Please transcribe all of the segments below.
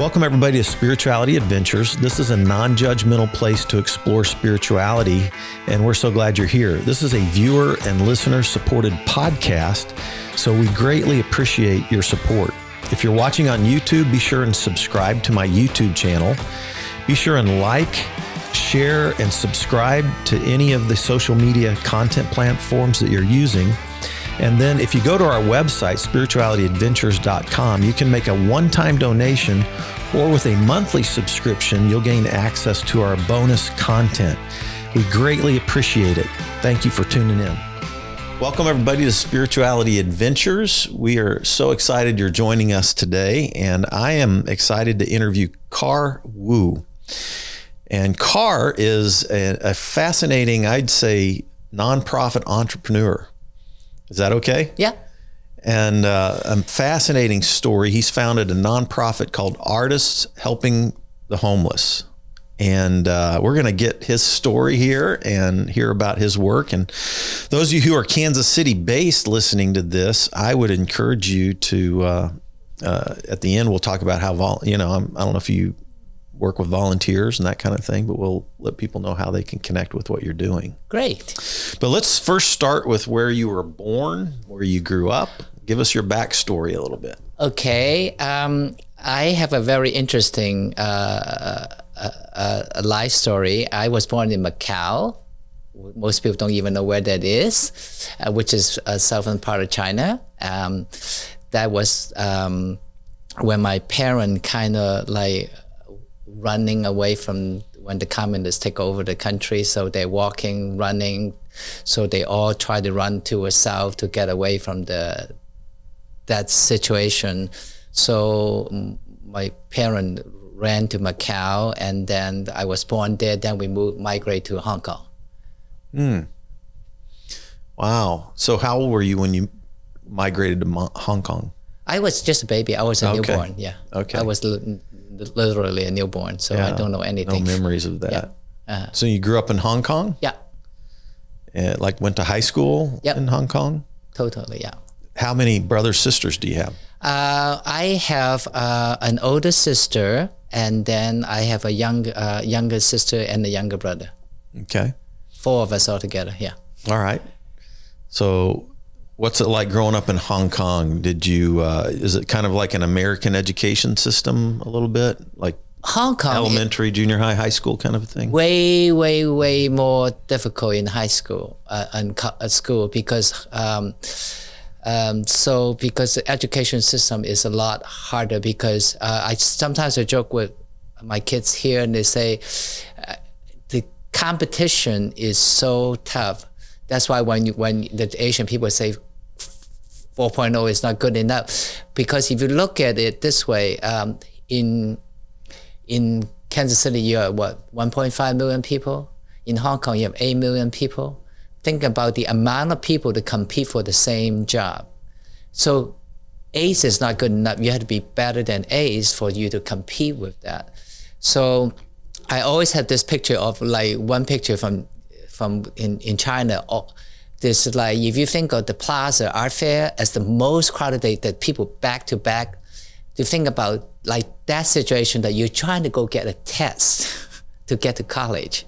Welcome everybody to Spirituality Adventures. This is a non-judgmental place to explore spirituality, and we're so glad you're here. This is a viewer and listener supported podcast, so we greatly appreciate your support. If you're watching on YouTube, be sure and subscribe to my YouTube channel. Be sure and like, share, and subscribe to any of the social media content platforms that you're using. And then if you go to our website, spiritualityadventures.com, you can make a one-time donation, or with a monthly subscription, you'll gain access to our bonus content. We greatly appreciate it. Thank you for tuning in. Welcome everybody to Spirituality Adventures. We are so excited you're joining us today, and I am excited to interview Car Wu. And Car is a fascinating, I'd say, nonprofit entrepreneur. Is that okay? Yeah. And a fascinating story. He's founded a nonprofit called Artists Helping the Homeless. And we're going to get his story here and hear about his work. And those of you who are Kansas City based listening to this, I would encourage you to, at the end, we'll talk about how, I don't know if you work with volunteers and that kind of thing, but we'll let people know how they can connect with what you're doing. Great. But let's first start with where you were born, where you grew up. Give us your backstory a little bit. Okay. I have a very interesting life story. I was born in Macau. Most people don't even know where that is, which is a southern part of China. That was when my parents kind of like running away from when the communists take over the country. So they're walking, running. So they all try to run to the south to get away from that situation. So my parents ran to Macau, and then I was born there. Then we migrate to Hong Kong. Wow. So how old were you when you migrated to Hong Kong? I was just a baby. I was a newborn. Yeah. Okay. I was literally a newborn, so I don't know anything. No memories of that. Yeah. So you grew up in Hong Kong? Yeah. And went to high school in Hong Kong? Totally, yeah. How many brothers, sisters do you have? I have an older sister, and then I have a younger sister and a younger brother. Okay. 4 of us all together, yeah. All right. So what's it like growing up in Hong Kong? Did you, is it kind of like an American education system a little bit? Like Hong Kong, elementary, junior high, high school kind of a thing? Way, way, way more difficult in high school and school because because the education system is a lot harder because I sometimes joke with my kids here and they say the competition is so tough. That's why when the Asian people say 4.0 is not good enough, because if you look at it this way, in Kansas City you are 1.5 million people. In Hong Kong you have 8 million people. Think about the amount of people to compete for the same job. So A's is not good enough. You have to be better than A's for you to compete with that. So I always had this picture of like one picture from in China. This like if you think of the Plaza Art Fair as the most crowded day, that people back to back, to think about like that situation that you're trying to go get a test to get to college.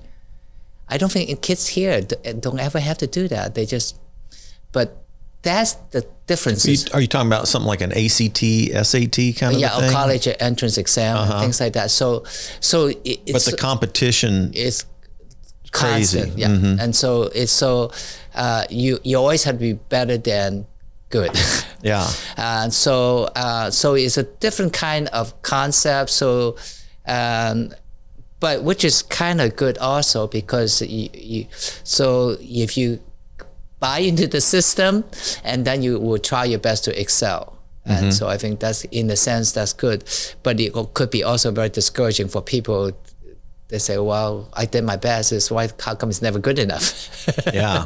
I don't think kids here don't ever have to do that. They just, but that's the difference. Are you talking about something like an ACT, SAT kind of thing? Yeah, or college entrance exam, and things like that. So but the competition is crazy. Constant, yeah. And so it's you always have to be better than good. Yeah. And so it's a different kind of concept. So. But which is kind of good also because so if you buy into the system and then you will try your best to excel. And so I think that's, in a sense, that's good. But it could be also very discouraging for people. They say, well, I did my best. How come it's never good enough? Yeah.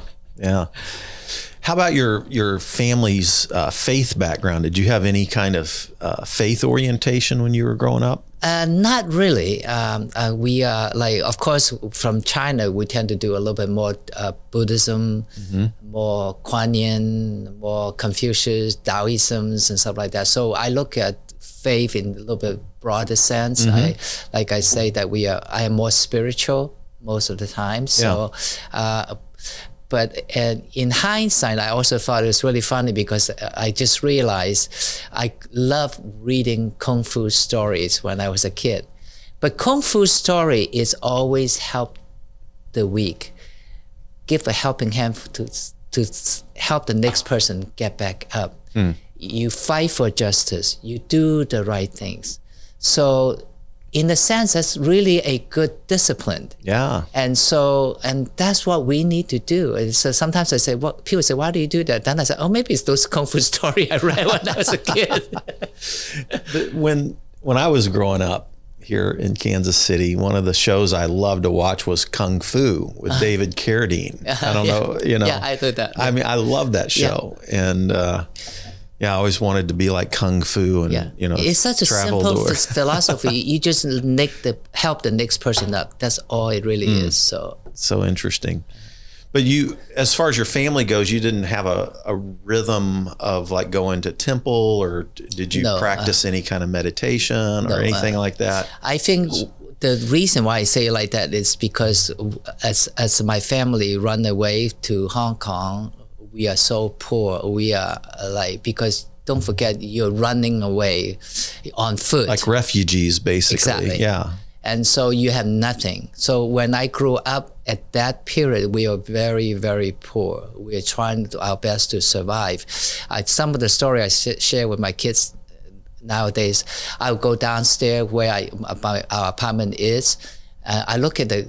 How about your family's faith background? Did you have any kind of faith orientation when you were growing up? Not really. We are like, of course, from China, we tend to do a little bit more Buddhism, more Kuan Yin, more Confucius, Taoisms, and stuff like that. So I look at faith in a little bit broader sense. Like I say that I am more spiritual most of the time. So, but in hindsight, I also thought it was really funny because I just realized I love reading Kung Fu stories when I was a kid. But Kung Fu story is always help the weak, give a helping hand to help the next person get back up. You fight for justice. You do the right things. So in a sense, that's really a good discipline. Yeah. And that's what we need to do. And so sometimes I say, people say, why do you do that? Then I say, oh, maybe it's those Kung Fu story I read when I was a kid. When I was growing up here in Kansas City, one of the shows I loved to watch was Kung Fu with David Carradine. I don't know, Yeah, I heard that. I mean, I love that show. And I always wanted to be like Kung Fu and, it's such a simple philosophy. You just help the next person up. That's all it really is. So interesting. But as far as your family goes, you didn't have a rhythm of like going to temple, or did you practice any kind of meditation or anything like that? I think the reason why I say it like that is because as my family run away to Hong Kong, we are so poor. We are because don't forget, you're running away on foot. Like refugees, basically. Exactly. Yeah. And so you have nothing. So when I grew up at that period, we were very, very poor. We were trying our best to survive. Some of the story I share with my kids nowadays, I would go downstairs where our apartment is. I look at the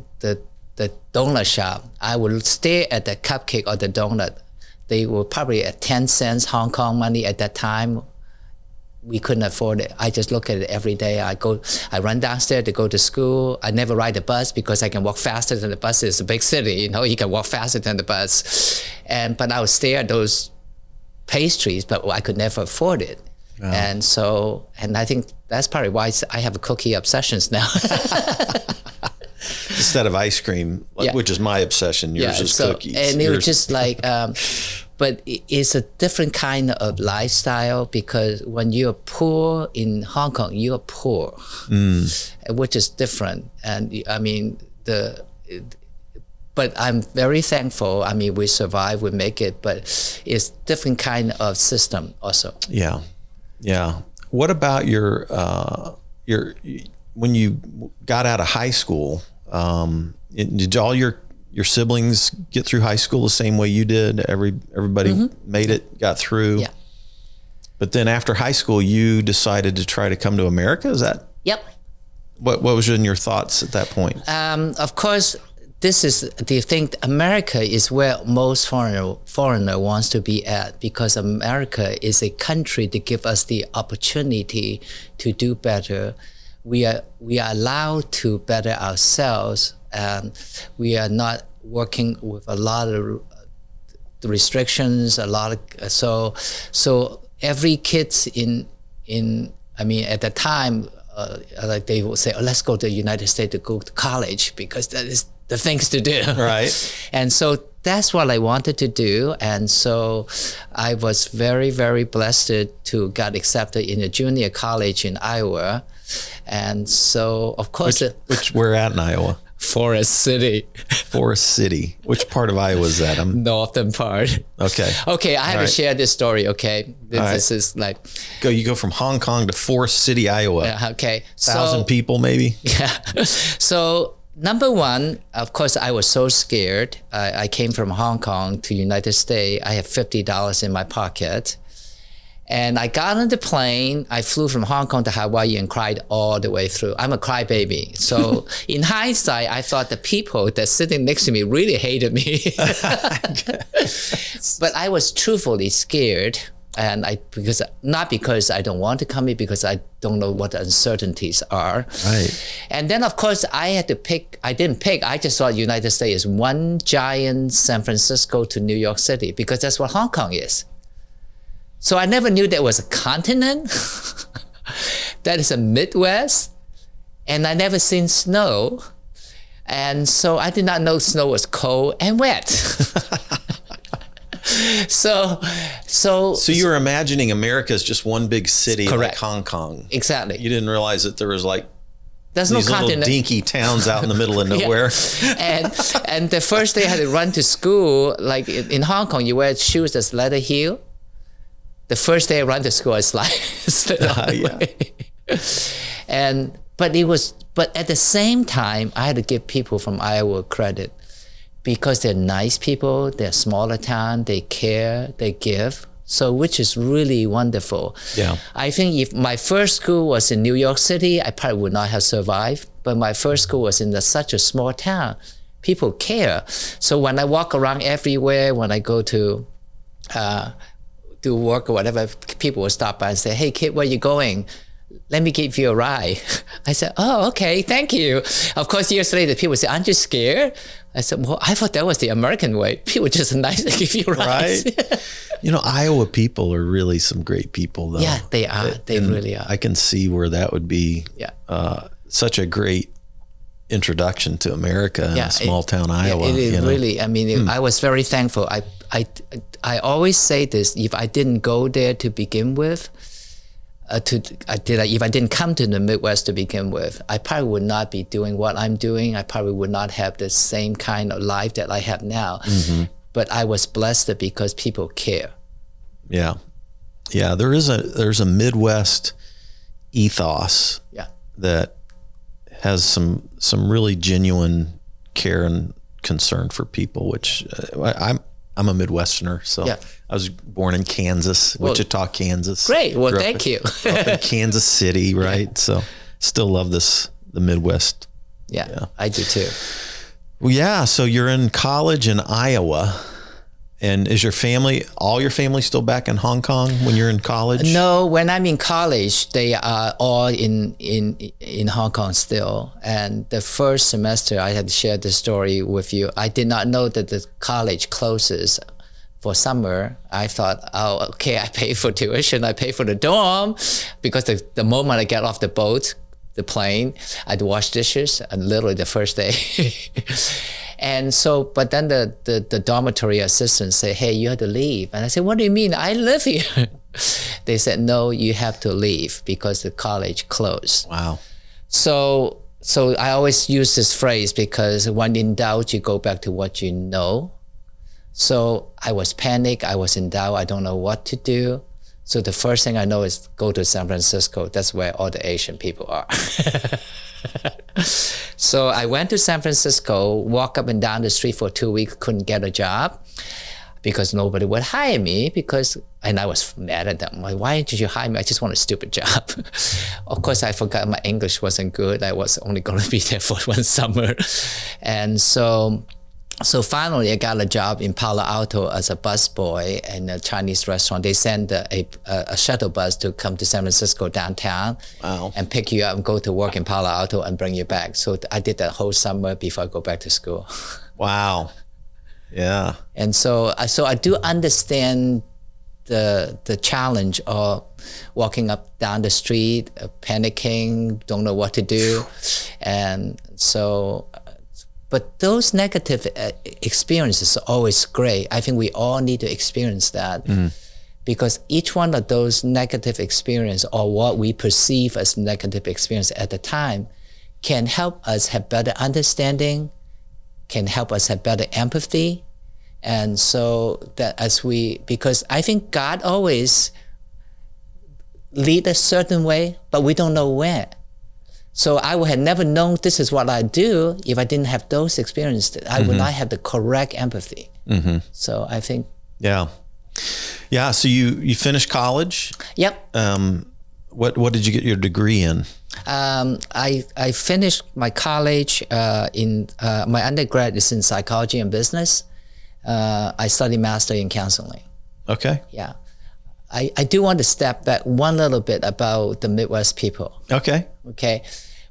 donut shop. I would stare at the cupcake or the donut. They were probably at 10 cents Hong Kong money at that time. We couldn't afford it. I just look at it every day. I run downstairs to go to school. I never ride the bus because I can walk faster than the bus. It's a big city, you can walk faster than the bus. But I would stare at those pastries, but I could never afford it. Wow. And I think that's probably why I have cookie obsessions now. Instead of ice cream, which is my obsession, yours is cookies. And it was just like, but it's a different kind of lifestyle because when you're poor in Hong Kong, you're poor, which is different. And I mean, but I'm very thankful. I mean, we survive, we make it, but it's different kind of system also. Yeah. Yeah. What about when you got out of high school, did all your siblings get through high school the same way you did? Everybody made it, got through. Yeah. But then after high school, you decided to try to come to America. Is that? Yep. What was in your thoughts at that point? Of course, this is the thing. America is where most foreigner wants to be at, because America is a country that gives us the opportunity to do better. We are allowed to better ourselves, and we are not working with a lot of restrictions. So every kids at the time, like they would say, let's go to the United States to go to college because that is the things to do. Right. And so that's what I wanted to do. And so I was very, very blessed to get accepted in a junior college in Iowa. And so, of course... Which we're at in Iowa? Forest City. Forest City. Which part of Iowa is that? Northern part. Okay. Okay, I have to share this story, okay? This is like... You go from Hong Kong to Forest City, Iowa. Yeah, okay. 1,000 people, maybe? Yeah. So, number one, of course, I was so scared. I came from Hong Kong to United States. I had $50 in my pocket. And I got on the plane. I flew from Hong Kong to Hawaii and cried all the way through. I'm a crybaby. So in hindsight, I thought the people that sitting next to me really hated me. But I was truthfully scared. And not because I don't want to come here, because I don't know what the uncertainties are. Right. And then, of course, I had to pick. I didn't pick. I just thought United States is one giant San Francisco to New York City, because that's what Hong Kong is. So I never knew there was a continent. That is a Midwest. And I never seen snow. And so I did not know snow was cold and wet. So you were imagining America as just one big city, correct. like Hong Kong. Exactly. You didn't realize that there was like there's these no little continent. dinky towns out in the middle of nowhere. and the first day I had to run to school, like in Hong Kong, you wear shoes that's leather heel. The first day I run to school, I slid But at the same time, I had to give people from Iowa credit because they're nice people, they're smaller town, they care, they give. So, which is really wonderful. Yeah. I think if my first school was in New York City, I probably would not have survived. But my first school was in such a small town. People care. So when I walk around everywhere, when I go to do work or whatever, people will stop by and say, "Hey kid, where you going? Let me give you a ride." I said, "Oh, okay, thank you." Of course, years later, people say, "Aren't you scared?" I said, "Well, I thought that was the American way. People just nice to give you rides." Right. Iowa people are really some great people, though. Yeah, they are. They really are. I can see where that would be such a great introduction to America in a small town Iowa. It is really. I mean, I was very thankful. I always say this: if I didn't go there to begin with, if I didn't come to the Midwest to begin with, I probably would not be doing what I'm doing. I probably would not have the same kind of life that I have now. Mm-hmm. But I was blessed because people care. Yeah. Yeah. There's a Midwest ethos that has some really genuine care and concern for people, which I'm a Midwesterner. So I was born in Kansas, Wichita, Kansas. Great. Well, thank you. Up in Kansas City, right? So still love the Midwest. Yeah, I do too. Well, yeah. So you're in college in Iowa, and is all your family still back in Hong Kong when you're in college? No, when I'm in college, they are all in Hong Kong still. And the first semester, I had shared the story with you. I did not know that the college closes for summer. I thought, oh, okay, I pay for tuition, I pay for the dorm, because the moment I get off the boat, the plane, I'd wash dishes, and literally the first day. And so, but then the dormitory assistants say, "Hey, you have to leave." And I said, "What do you mean? I live here." They said, "No, you have to leave because the college closed." Wow. So I always use this phrase because when in doubt, you go back to what you know. So I was panicked. I was in doubt. I don't know what to do. So the first thing I know is go to San Francisco. That's where all the Asian people are. So I went to San Francisco, walk up and down the street for 2 weeks, couldn't get a job because nobody would hire me and I was mad at them. Like, why did you hire me? I just want a stupid job. Of course, I forgot my English wasn't good. I was only going to be there for one summer. And so finally, I got a job in Palo Alto as a busboy in a Chinese restaurant. They send a shuttle bus to come to San Francisco downtown and pick you up and go to work in Palo Alto and bring you back. So I did that whole summer before I go back to school. Wow. Yeah. And so I do understand the challenge of walking up down the street, panicking, don't know what to do. And so... But those negative experiences are always great. I think we all need to experience that because each one of those negative experiences or what we perceive as negative experience at the time can help us have better understanding, can help us have better empathy. And so that because I think God always lead a certain way, but we don't know when. So I would have never known this is what I do if I didn't have those experiences. I would not have the correct empathy. Mm-hmm. So I think. Yeah. Yeah. So you finished college? Yep. What did you get your degree in? I finished my college my undergrad is in psychology and business. I studied master in counseling. Okay. Yeah. I do want to step back one little bit about the Midwest people. Okay. Okay.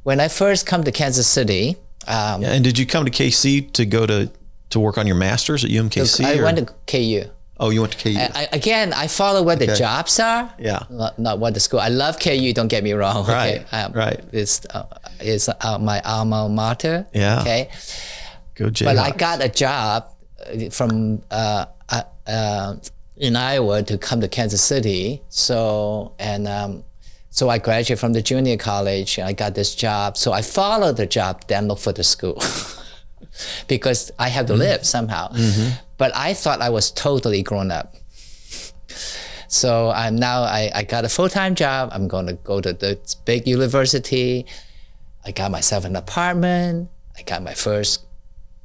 When I first come to Kansas City. And did you come to KC to go to work on your master's at UMKC? I went to KU. Oh, you went to KU. I follow where the jobs are. Yeah. Not what the school. I love KU, don't get me wrong. Right. Okay? Right. It's my alma mater. Yeah. Okay. Go Jayhawks. But I got a job from in Iowa to come to Kansas City. So I graduated from the junior college and I got this job. So I followed the job, then look for the school because I have to live somehow. But I thought I was totally grown up. So I got a full-time job. I'm going to go to the big university. I got myself an apartment. I got my first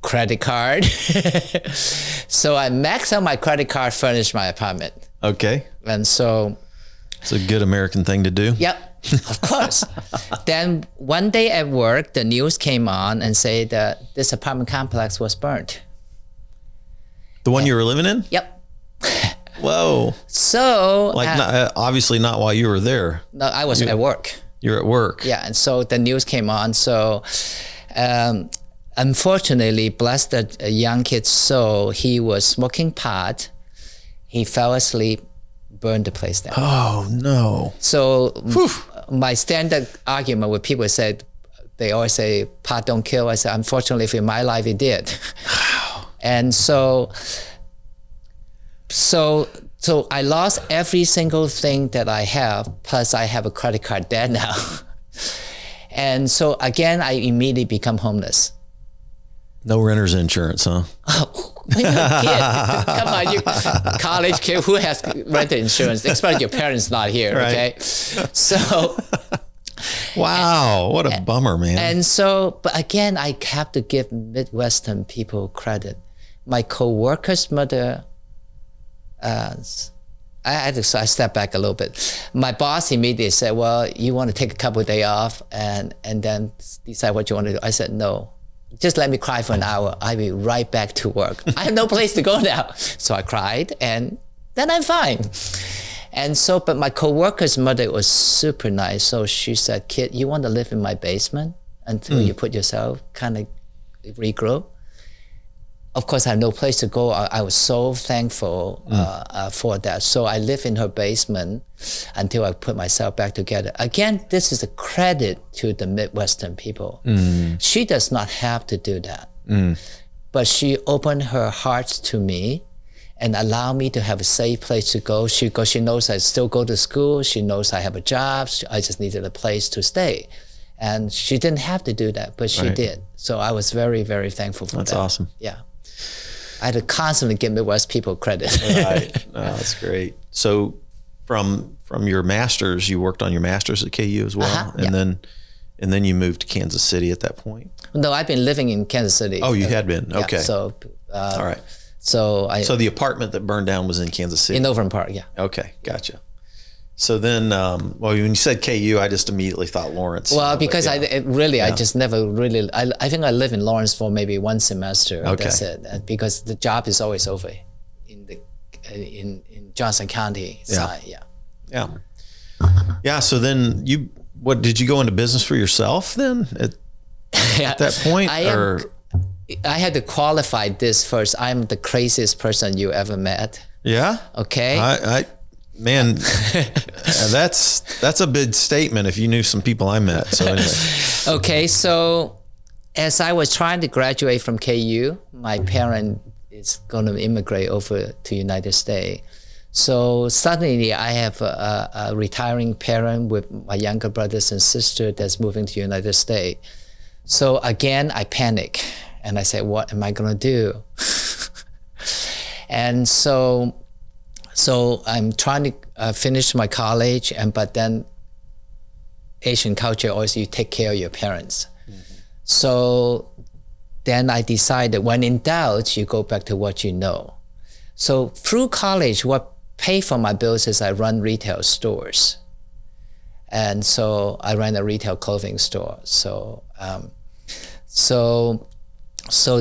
credit card. So I maxed out my credit card, furnished my apartment. Okay. And so... It's a good American thing to do. Yep, of course. Then one day at work, the news came on and said that this apartment complex was burnt. The one you were living in? Yep. Whoa. So... obviously not while you were there. No, I was at work. You're at work. Yeah, and so the news came on. So unfortunately, bless that young kid's soul, he was smoking pot. He fell asleep, burned the place down. Oh, no. So my standard argument with people said, they always say, pot don't kill. I said, unfortunately, for my life, it did. And so I lost every single thing that I have, plus I have a credit card debt now. And so again, I immediately become homeless. No renter's insurance, huh? Oh, when you're a kid, come on, you college kid who has rental insurance, especially your parents not here, Right. okay? So... Wow, what a bummer, man. And so, but again, I have to give Midwestern people credit. My co-worker's mother, I step back a little bit. My boss immediately said, well, you want to take a couple of days off and then decide what you want to do. I said, no, just let me cry for an hour. I'll be right back to work. I have no place to go now. So I cried and then I'm fine. And so, but my co-worker's mother was super nice. So she said, kid, you want to live in my basement until you put yourself kind of regrow? Of course, I have no place to go. I was so thankful for that. So I live in her basement until I put myself back together. Again, this is a credit to the Midwestern people. She does not have to do that. But she opened her heart to me and allowed me to have a safe place to go. She knows I still go to school. She knows I have a job. I just needed a place to stay. And she didn't have to do that, but she did. So I was very, very thankful for that. That's awesome. Yeah. I had to constantly give Midwest people credit. Right. Oh, that's great. So from your master's, you worked on your master's at KU as well, and then you moved to Kansas City at that point? No, I've been living in Kansas City. Oh, you had been? Okay. Yeah, so all right. So the apartment that burned down was in Kansas City? In Overland Park, yeah. Okay, gotcha. So then, well, when you said KU, I just immediately thought Lawrence. Well, because I just never really, I think I lived in Lawrence for maybe one semester. Okay. That's it. Because the job is always over in Johnson County side. Yeah. Yeah. So then what did you go into business for yourself then at that point? I had to qualify this first. I'm the craziest person you ever met. Yeah. Okay. Man, that's a big statement if you knew some people I met. So anyway. Okay, so as I was trying to graduate from KU, my parent is going to immigrate over to United States. So suddenly I have a retiring parent with my younger brothers and sister that's moving to United States. So again, I panic and I said, what am I going to do? And so I'm trying to finish my college, but then Asian culture always you take care of your parents. So then I decided when in doubt, you go back to what you know. So through college, what paid for my bills is I run retail stores. And so I ran a retail clothing store. So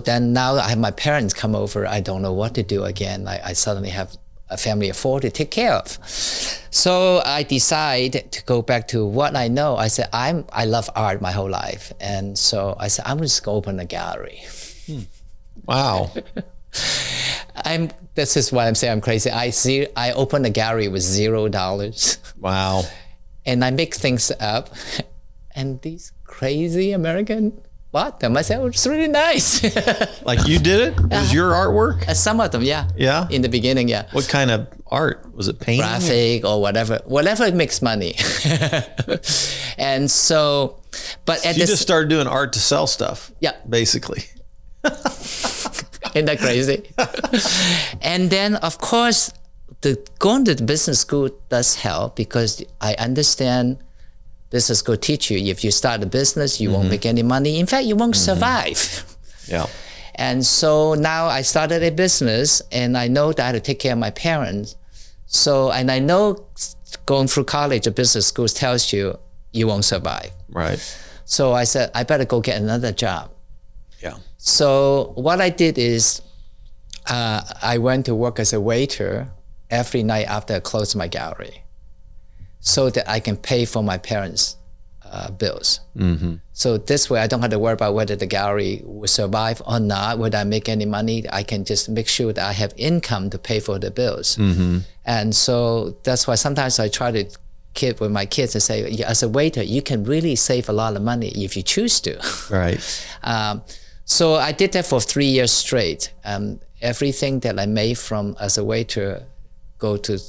then now I have my parents come over. I don't know what to do again. I suddenly have a family of 4 to take care of. So I decided to go back to what I know. I said, I love art my whole life. And so I said, I'm just going to open a gallery. Wow. This is why I'm saying I'm crazy. I opened a gallery with $0. Wow. And I make things up. And these crazy American bought them. I said, oh, it's really nice. Like you did it? It was your artwork? Some of them, yeah. Yeah? In the beginning, yeah. What kind of art? Was it painting? Graphic or whatever makes money. And so, but at you just started doing art to sell stuff. Yeah. Basically. Isn't that crazy? And then, of course, going to the business school does help because I understand business school teach you if you start a business, you won't make any money. In fact, you won't survive. Yeah. And so now I started a business and I know that I have to take care of my parents. So, and I know going through college or business schools tells you won't survive. Right. So I said, I better go get another job. Yeah. So what I did is I went to work as a waiter every night after I closed my gallery so that I can pay for my parents' bills. Mm-hmm. So this way I don't have to worry about whether the gallery will survive or not, whether I make any money. I can just make sure that I have income to pay for the bills. Mm-hmm. And so that's why sometimes I try to kid with my kids and say, yeah, as a waiter, you can really save a lot of money if you choose to. Right. So I did that for 3 years straight. Everything that I made from as a waiter go to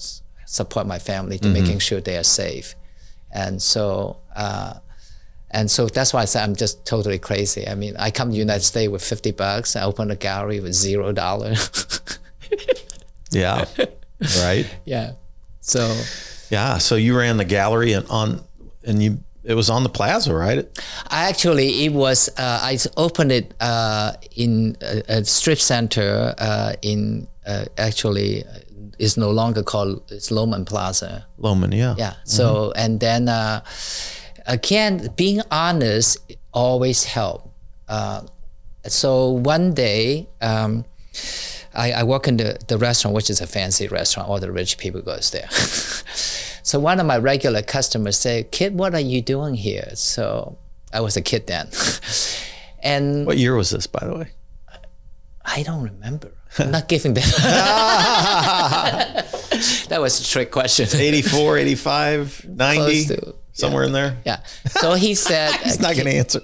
support my family, to making sure they are safe. And so that's why I said I'm just totally crazy. I mean, I come to the United States with $50. I open a gallery with $0. Yeah. Right. Yeah. So. Yeah. So you ran the gallery it was on the plaza, right? It was, I opened it in a strip center it's no longer called, it's Loman Plaza. Loman, yeah. Yeah. So, and then again, being honest always help. So one day, I work in the restaurant, which is a fancy restaurant. All the rich people goes there. So one of my regular customers said, "Kid, what are you doing here?" So I was a kid then. And what year was this, by the way? I don't remember. I'm not giving that. That was a trick question. 84, 85, 90, somewhere in there? Yeah. So he said... He's not going to answer.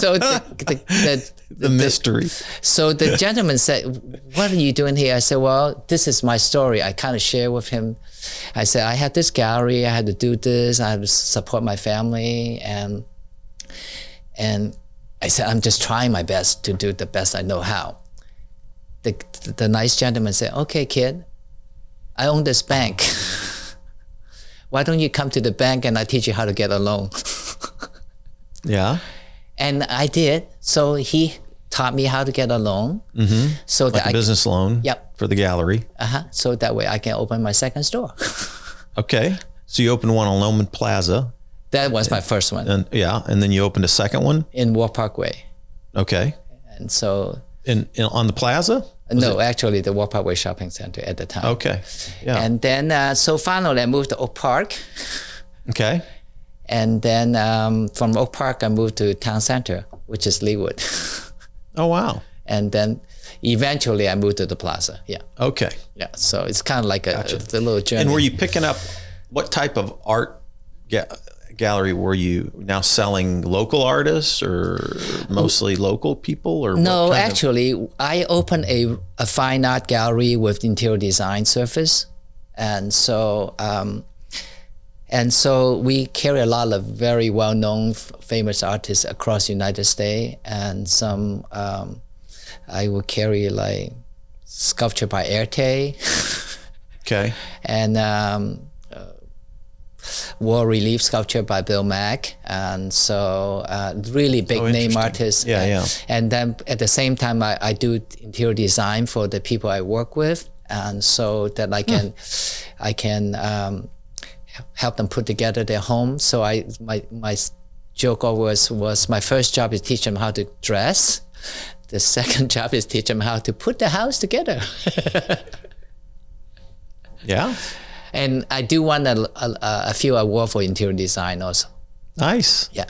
So the mystery. So the gentleman said, "What are you doing here?" I said, "Well, this is my story." I kind of share with him. I said, I had this gallery, I had to do this, I had to support my family, and I said, I'm just trying my best to do the best I know how. The nice gentleman said, "Okay, kid, I own this bank. Why don't you come to the bank and I teach you how to get a loan?" Yeah. And I did. So he taught me how to get a loan. Mm-hmm. So like that a business loan. Yep. For the gallery. So that way I can open my second store. Okay. So you opened one on Loman Plaza. That was my first one. And then you opened a second one? In War Parkway. Okay. And so... on the plaza? Actually the War Parkway Shopping Center at the time. Okay. Yeah. And then, so finally I moved to Oak Park. Okay. And then from Oak Park, I moved to Town Center, which is Leawood. Oh, wow. And then eventually I moved to the plaza. Yeah. Okay. Yeah. So it's kind of like a little journey. And were you picking up, what type of art gallery were you now selling? Local artists or mostly local people? Or no, actually, I opened a fine art gallery with interior design service. And so we carry a lot of very well-known, famous artists across the United States, and some I would carry like sculpture by Erte. Okay. And wall relief sculpture by Bill Mack, and so really big name artists. Yeah, yeah. And then at the same time, I do interior design for the people I work with, and so that I can help them put together their home. So my joke always was my first job is teach them how to dress. The second job is teach them how to put the house together. Yeah. And I do won a few awards for interior design also. Nice. Yeah.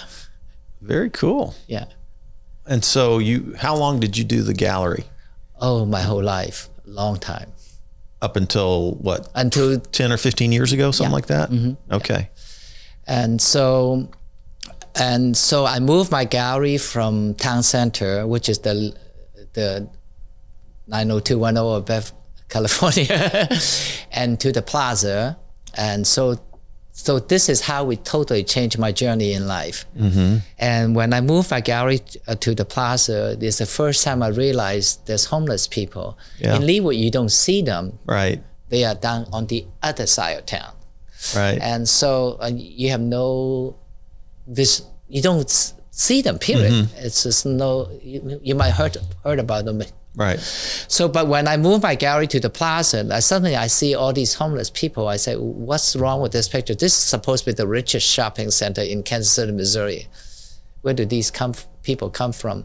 Very cool. Yeah. And so how long did you do the gallery? Oh, my whole life. Long time. Up until what? Until 10 or 15 years ago, something like that? Mm-hmm. Okay. And so And so I moved my gallery from town center, which is the 90210 of Bev, California, and to the plaza. And so this is how we totally changed my journey in life. And when I moved my gallery to the plaza, this is the first time I realized there's homeless people. In Leawood, you don't see them. Right. They are down on the other side of town. Right. And so you have you don't see them, period. It's just you might heard about them. Right. So, but when I moved my gallery to the plaza, suddenly I see all these homeless people. I say, what's wrong with this picture? This is supposed to be the richest shopping center in Kansas City, Missouri. Where do these people come from?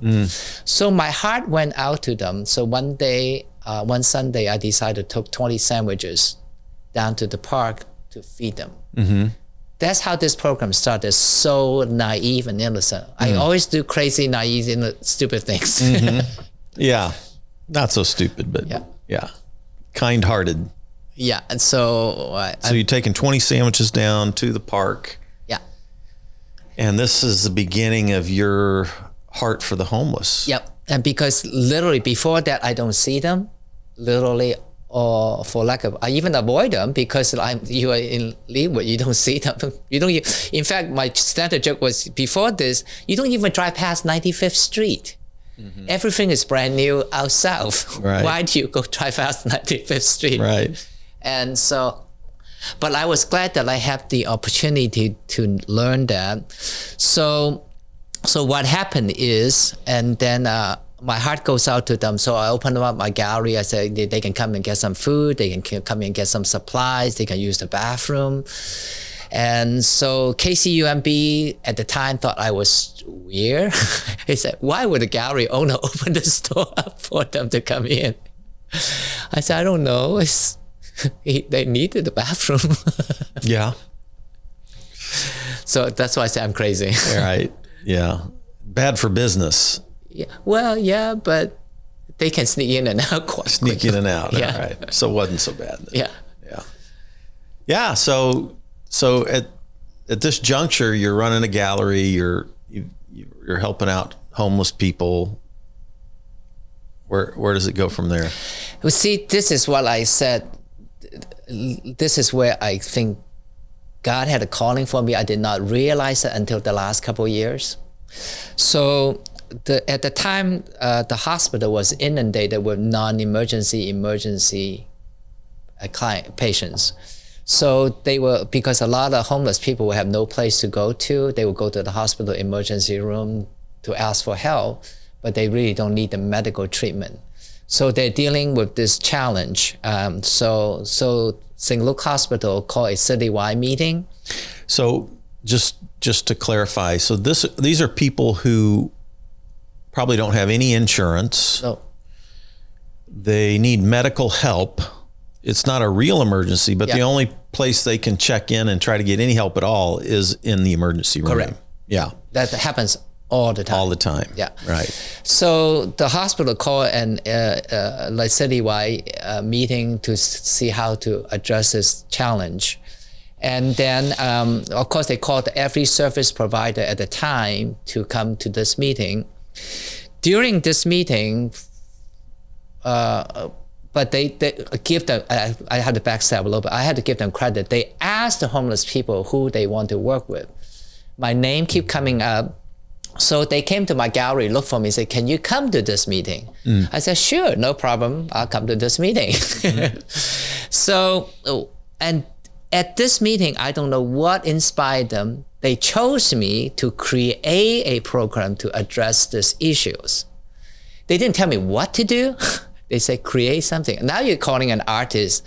So my heart went out to them. So one Sunday, I decided to take 20 sandwiches down to the park to feed them. That's how this program started, so naive and innocent. I always do crazy, naive, stupid things. Yeah. Not so stupid, but yeah. Kind-hearted. Yeah, and so... So you're taking 20 sandwiches down to the park. Yeah. And this is the beginning of your heart for the homeless. Yep. And because literally before that, I don't see them. Literally, or for lack of... I even avoid them because you are in Leawood, you don't see them. In fact, my standard joke was, before this, you don't even drive past 95th Street. Everything is brand new out south. Right. Why do you go drive past 95th Street? Right. And so, but I was glad that I had the opportunity to learn that. So what happened is, and then my heart goes out to them. So I open up my gallery. I say they can come and get some food. They can come and get some supplies. They can use the bathroom. And so KCUMB at the time thought I was weird. He said, why would the gallery owner open the store up for them to come in? I said, I don't know. They needed the bathroom. Yeah. So that's why I say I'm crazy. Right. Yeah. Bad for business. Yeah. Well, yeah, but they can sneak in and out quite Sneak quickly. in and out. Yeah. All right. So it wasn't so bad then. Yeah. Yeah. Yeah. So at this juncture, you're running a gallery, you're helping out homeless people. Where does it go from there? Well, see, this is what I said. This is where I think God had a calling for me. I did not realize it until the last couple of years. So at the time, the hospital was inundated with emergency patients. So they were, because a lot of homeless people would have no place to go to, they would go to the hospital emergency room to ask for help, but they really don't need the medical treatment. So they're dealing with this challenge. So St. Luke Hospital called a citywide meeting. So just to clarify, so these are people who probably don't have any insurance. No. They need medical help. It's not a real emergency, but the only place they can check in and try to get any help at all is in the emergency room. Correct. Yeah. That happens all the time. All the time. Yeah. Right. So the hospital called like citywide meeting to see how to address this challenge. And then, of course, they called every service provider at the time to come to this meeting. During this meeting, but they give them, I had to backstep a little bit. I had to give them credit. They asked the homeless people who they want to work with. My name keep coming up. So they came to my gallery, looked for me, said, can you come to this meeting? I said, sure, no problem. I'll come to this meeting. So, and at this meeting, I don't know what inspired them. They chose me to create a program to address these issues. They didn't tell me what to do. They said, create something. Now you're calling an artist.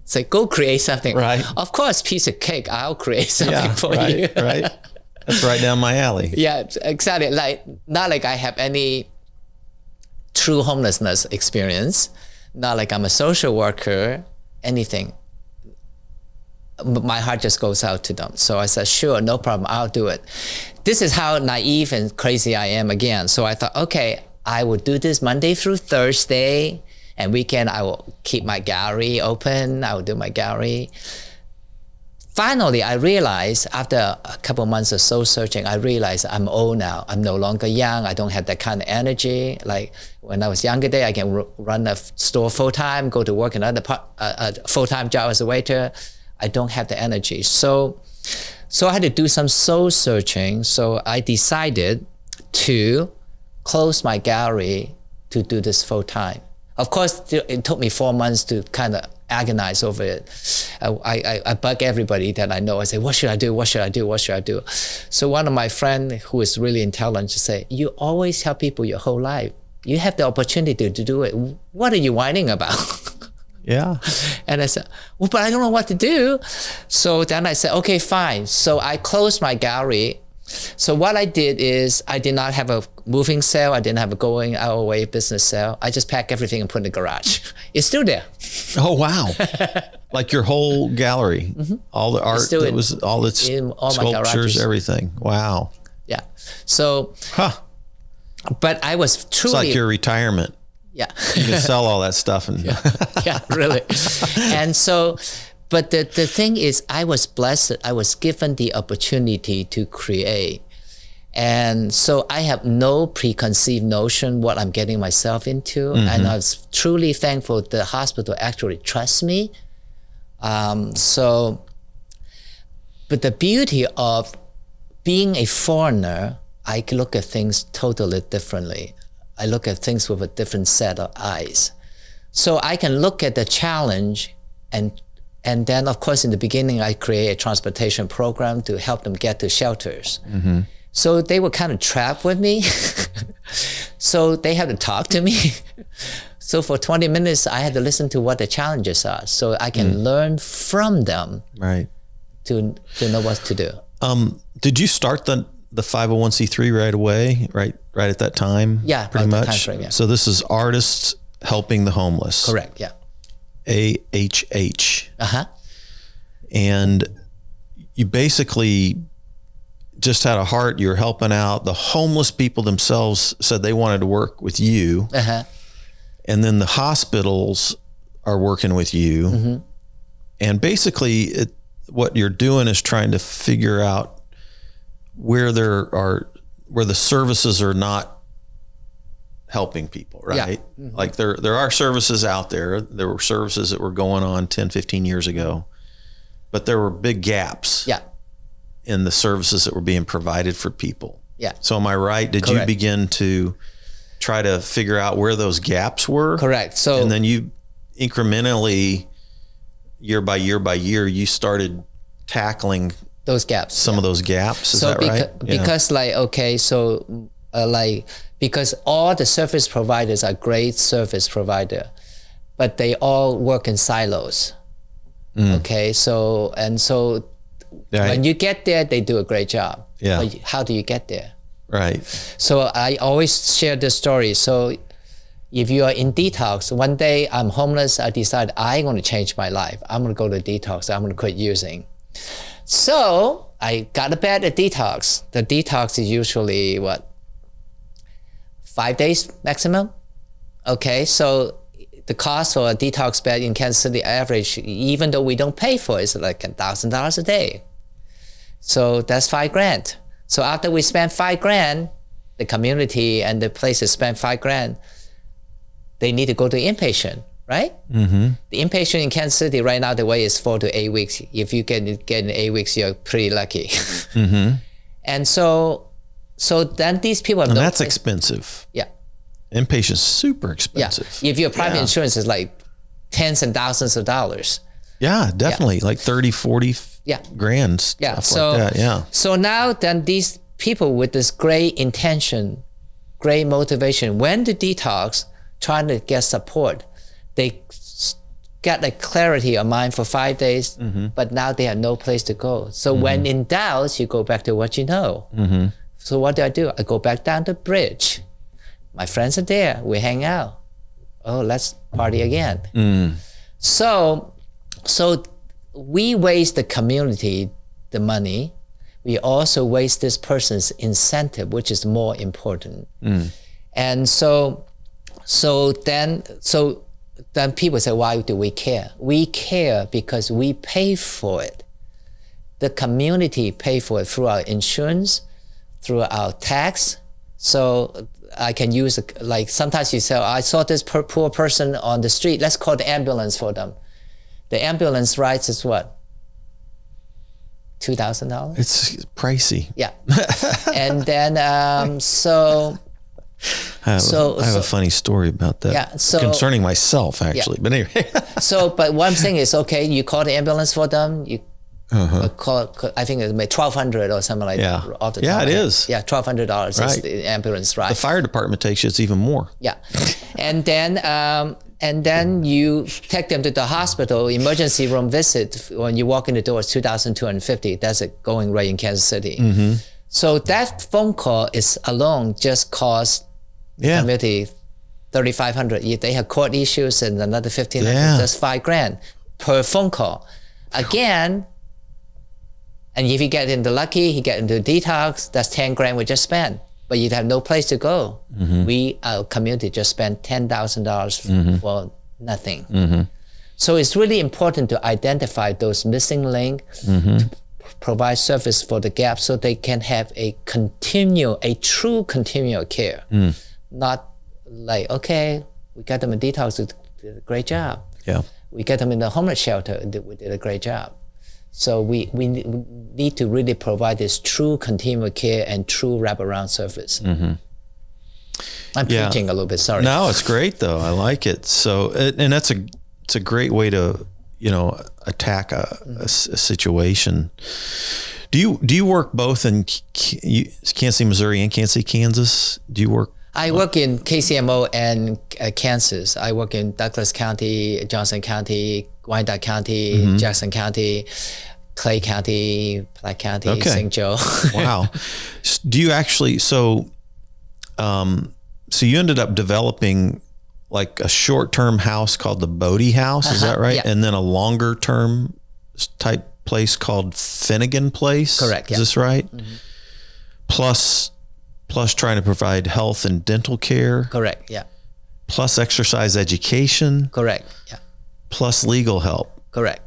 Say, go create something. Right. Of course, piece of cake, I'll create something for you. Right. That's right down my alley. Yeah, exactly. Like, not like I have any true homelessness experience. Not like I'm a social worker, anything. My heart just goes out to them. So I said, sure, no problem, I'll do it. This is how naive and crazy I am again. So I thought, okay, I will do this Monday through Thursday, and weekend I will keep my gallery open. I will do my gallery. finally, I realized after a couple of months of soul searching, I realized I'm old now. I'm no longer young. I don't have that kind of energy. Like when I was younger day, I can run a store full time, go to work another full-time job as a waiter. I don't have the energy. So I had to do some soul searching. So I decided to close my gallery to do this full time. Of course, it took me 4 months to kind of agonize over it. I bug everybody that I know. I say, what should I do? What should I do? What should I do? So one of my friends who is really intelligent say, you always help people your whole life. You have the opportunity to do it. What are you whining about? Yeah. And I said, well, but I don't know what to do. So then I said, okay, fine. So I closed my gallery. So what I did is I did not have a moving sale. I didn't have a going our way business sale. I just packed everything and put it in the garage. It's still there. Oh, wow. Like your whole gallery, all the art, still that was all its all sculptures, everything. Wow. Yeah. So, but I was truly. It's like your retirement. Yeah. You can sell all that stuff. And yeah, really. And so, but the thing is, I was blessed. I was given the opportunity to create. And so I have no preconceived notion what I'm getting myself into. And I was truly thankful the hospital actually trusts me. But the beauty of being a foreigner, I look at things totally differently. I look at things with a different set of eyes. So I can look at the challenge and then, of course, in the beginning, I create a transportation program to help them get to shelters. So they were kind of trapped with me. So they had to talk to me. So for 20 minutes, I had to listen to what the challenges are so I can learn from them to know what to do. Did you start the 501c3 right away, right at that time? Yeah, pretty much. Time frame, yeah. So this is Artists Helping the Homeless. Correct, yeah. AHH. And you basically just had a heart. You were helping out. The homeless people themselves said they wanted to work with you. And then the hospitals are working with you. And basically what you're doing is trying to figure out where the services are not helping people, right? Yeah. Like there are services out there. There were services that were going on 10, 15 years ago, but there were big gaps in the services that were being provided for people. Yeah. So am I right? Did you begin to try to figure out where those gaps were? Correct. So, and then you incrementally, year by year, you started tackling those gaps, some of those gaps. Is that right? Because because all the service providers are great service provider, but they all work in silos. Okay, so when you get there, they do a great job. Yeah. But how do you get there? Right. So I always share this story. So if you are in detox, one day I'm homeless, I decide I'm going to change my life. I'm going to go to detox. I'm going to quit using. So I got a bed at detox. The detox is usually 5 days maximum. Okay, so the cost for a detox bed in Kansas City average, even though we don't pay for it, is like $1,000 a day. So that's $5,000. So after we spend $5,000, the community and the places spend $5,000, they need to go to inpatient, right? The inpatient in Kansas City right now, the wait is 4 to 8 weeks. If you get in 8 weeks, you're pretty lucky. And so then these people have that's expensive. Yeah. Inpatient's super expensive. Yeah. If your private insurance is like tens and thousands of dollars. Yeah, definitely. Like 30, 40 grand, stuff like that. Yeah. So now then these people with this great intention, great motivation, when to detox, trying to get support, they get a clarity of mind for 5 days, but now they have no place to go. So when in doubt, you go back to what you know. So what do? I go back down the bridge. My friends are there. We hang out. Oh, let's party again. So we waste the community the money. We also waste this person's incentive, which is more important. And so then people say, why do we care? We care because we pay for it. the community pay for it through our insurance, through our tax. So I can use, like sometimes you say, I saw this poor person on the street, let's call the ambulance for them. The ambulance rides is what? $2,000? It's pricey. Yeah. And then, I have a funny story about that. Yeah, so, concerning myself, actually. Yeah. But anyway. But one thing is, okay, you call the ambulance for them, you call, I think it's $1,200 or something like that. Off the top it is. Yeah, $1,200 is Right. the ambulance ride. The fire department takes you, it's even more. Yeah. And then you take them to the hospital, emergency room visit. When you walk in the door, it's $2,250. That's a going rate in Kansas City. Mm-hmm. So that phone call is alone just cost the community $3,500. If they have court issues and another $1,500, that's $5,000 per phone call. Again, and if you get into lucky, you get into detox, that's $10,000 we just spent. But you have no place to go. Our community just spent $10,000 for nothing. So it's really important to identify those missing links, to provide service for the gap, so they can have a true continual care. Not like, okay, we got them in detox, we did a great job. Yeah. We got them in the homeless shelter, we did a great job. So we need to really provide this true continual care and true wraparound service. I'm preaching a little bit, sorry. No, it's great though. I like it. So, and it's a great way to, attack a situation. Do you work both in Kansas City, Missouri and Kansas City, Kansas? Do you work? I work in KCMO and Kansas. I work in Douglas County, Johnson County, Wyandotte County, Jackson County, Clay County, Platte County, St. Joe. Wow. Do you actually, so you ended up developing like a short-term house called the Bodhi House, is that right? Yeah. And then a longer-term type place called Finnegan Place? Correct, Is this right? Plus trying to provide health and dental care. Correct, yeah. Plus exercise education. Correct, yeah. Plus legal help. Correct.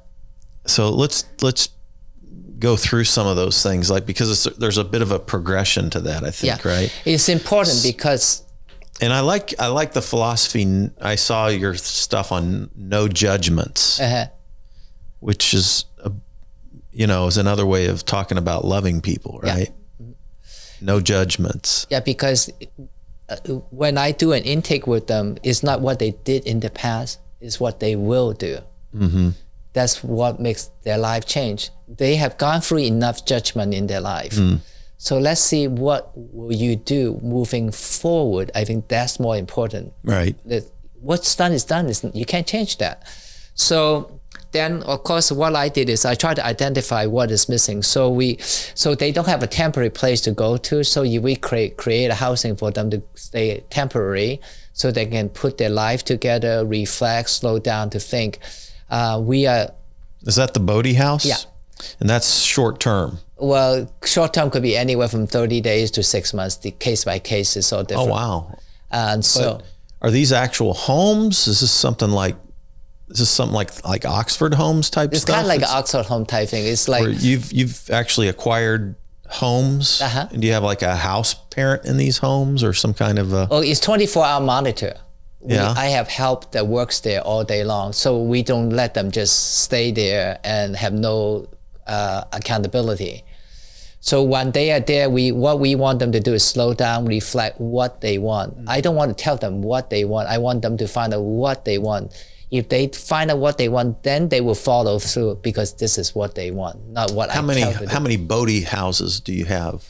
So let's go through some of those things, like, because there's a bit of a progression to that, I think, right? It's important because... And I like the philosophy. I saw your stuff on no judgments, which is, is another way of talking about loving people, right? Yeah. No judgments. Yeah, because when I do an intake with them, it's not what they did in the past, it's what they will do. That's what makes their life change. They have gone through enough judgment in their life. So let's see, what will you do moving forward? I think that's more important. Right. What's done is done. You can't change that. So then, of course, what I did is I tried to identify what is missing. So they don't have a temporary place to go to. So we create a housing for them to stay temporary, so they can put their life together, reflect, slow down to think. Is that the Bodhi House? Yeah. And that's short term. Well, short term could be anywhere from 30 days to 6 months. The case by case is all different. Oh, wow. And but are these actual homes? Is this something like Oxford homes type it's stuff? It's kind of like an Oxford home type thing. It's like you've actually acquired homes. And do you have like a house parent in these homes, or some kind of a... Oh, it's 24-hour monitor. Yeah. I have help that works there all day long. So we don't let them just stay there and have no accountability. So when they are there, what we want them to do is slow down, reflect what they want. I don't want to tell them what they want. I want them to find out what they want. If they find out what they want, then they will follow through, because this is what they want, not what I tell them to do. How many Bodhi houses do you have?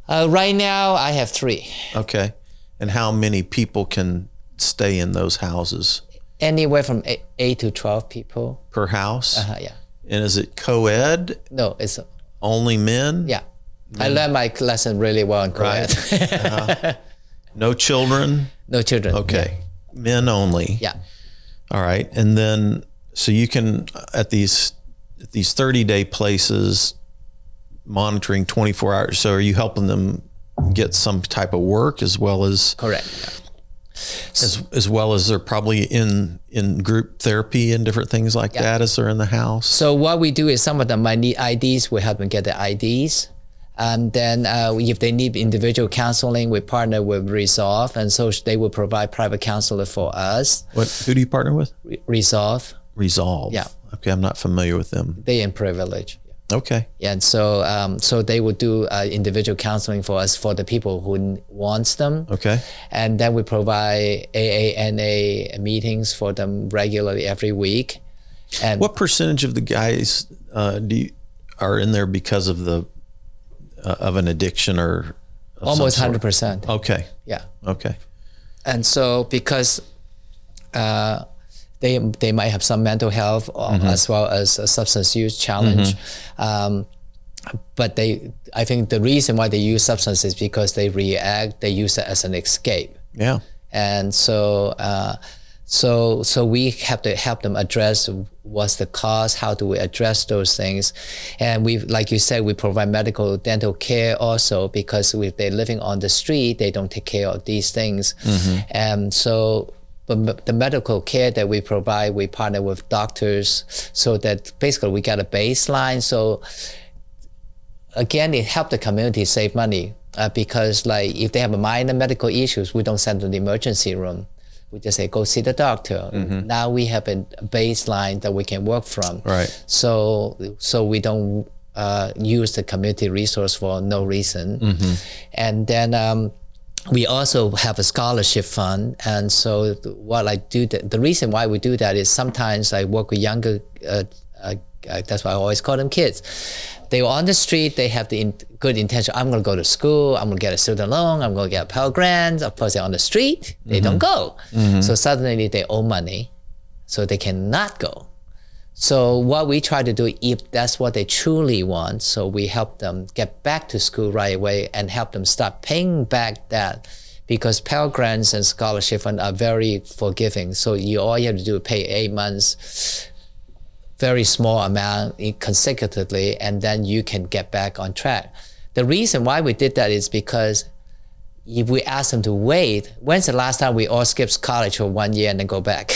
Right now, I have 3. Okay. And how many people can stay in those houses? Anywhere from 8 to 12 people. Per house? Yeah. And is it co-ed? No, it's... Only men? Yeah. Men. I learned my lesson really well in co-ed. Right. No children? No children. Okay. Yeah. Men only. Yeah. All right. And then, so you can, at these 30-day places, monitoring 24 hours. So are you helping them get some type of work as well as? Correct. Yeah. As well as they're probably in group therapy and different things like that as they're in the house. So what we do is some of them might need IDs. We help them get the IDs. And then if they need individual counseling, we partner with Resolve. And so they will provide private counselor for us. Who do you partner with? Resolve. Resolve. Yeah. Okay, I'm not familiar with them. They in Privilege. Okay. Yeah, and so they will do individual counseling for us for the people who wants them. Okay. And then we provide AANA meetings for them regularly every week. And what percentage of the guys are in there because of of an addiction or almost 100%. Okay. Yeah. Okay. And so because they might have some mental health as well as a substance use challenge. But I think the reason why they use substance is because they use it as an escape. Yeah. And so we have to help them address what's the cause, how do we address those things. And like you said, we provide medical dental care also, because if they're living on the street, they don't take care of these things. And so but the medical care that we provide, we partner with doctors so that basically we got a baseline. So again, it helped the community save money because like if they have minor medical issues, we don't send them to the emergency room. We just say, go see the doctor. Now we have a baseline that we can work from. Right. So we don't use the community resource for no reason. And then we also have a scholarship fund. And so what I do, the reason why we do that is sometimes I work with younger, that's why I always call them kids. They were on the street, they have the good intention, I'm gonna go to school, I'm gonna get a student loan, I'm gonna get a Pell Grant. Of course, they're on the street, they don't go. So suddenly they owe money, so they cannot go. So what we try to do, if that's what they truly want, so we help them get back to school right away and help them start paying back that, because Pell Grants and scholarship fund are very forgiving. So all you have to do is pay 8 months, very small amount consecutively, and then you can get back on track. The reason why we did that is because if we ask them to wait, when's the last time we all skipped college for 1 year and then go back?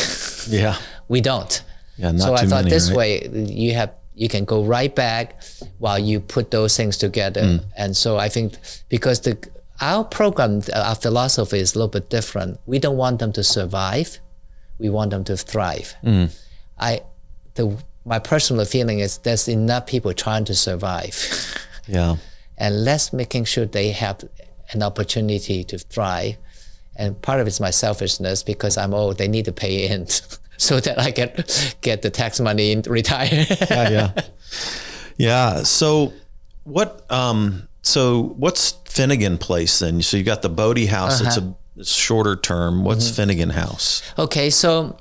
Yeah. We don't. Yeah, not so I too thought many, this right? way you can go right back while you put those things together. And so I think because our program, our philosophy is a little bit different. We don't want them to survive. We want them to thrive. My personal feeling is there's enough people trying to survive. Yeah. And less making sure they have an opportunity to thrive. And part of it's my selfishness because I'm old, they need to pay in so that I can get the tax money and retire. Yeah. So what's Finnegan Place then? So you got the Bodhi House, it's a shorter term. What's Finnegan House? Okay, so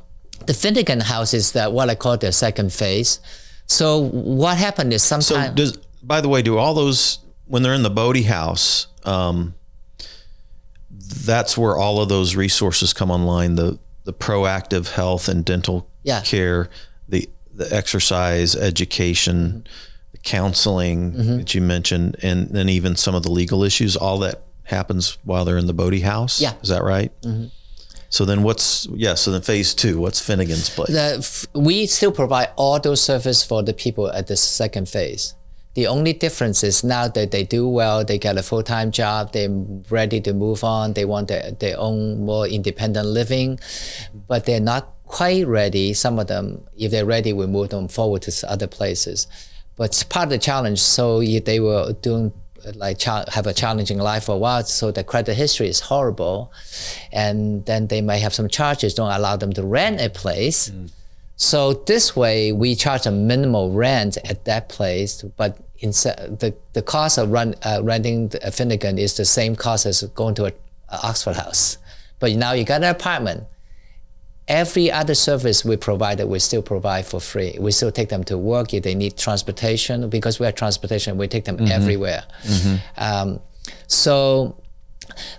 the Finnegan House is what I call the second phase. So what happened is sometimes... So by the way, do all those, when they're in the Bodhi House, that's where all of those resources come online, the proactive health and dental care, the exercise, education, the counseling that you mentioned, and then even some of the legal issues, all that happens while they're in the Bodhi House? Yeah. Is that right? So then so then phase 2, what's Finnegan's Place? We still provide all those services for the people at the second phase. The only difference is now that they do well, they get a full-time job, they're ready to move on, they want their own more independent living, but they're not quite ready. Some of them, if they're ready, we move them forward to other places. But it's part of the challenge, so if they were doing have a challenging life for a while, so the credit history is horrible, and then they might have some charges, don't allow them to rent a place. So this way, we charge a minimal rent at that place, but the cost of renting a Finnegan is the same cost as going to an Oxford House. But now you got an apartment. Every other service we provided, we still provide for free. We still take them to work if they need transportation. Because we have transportation, we take them everywhere.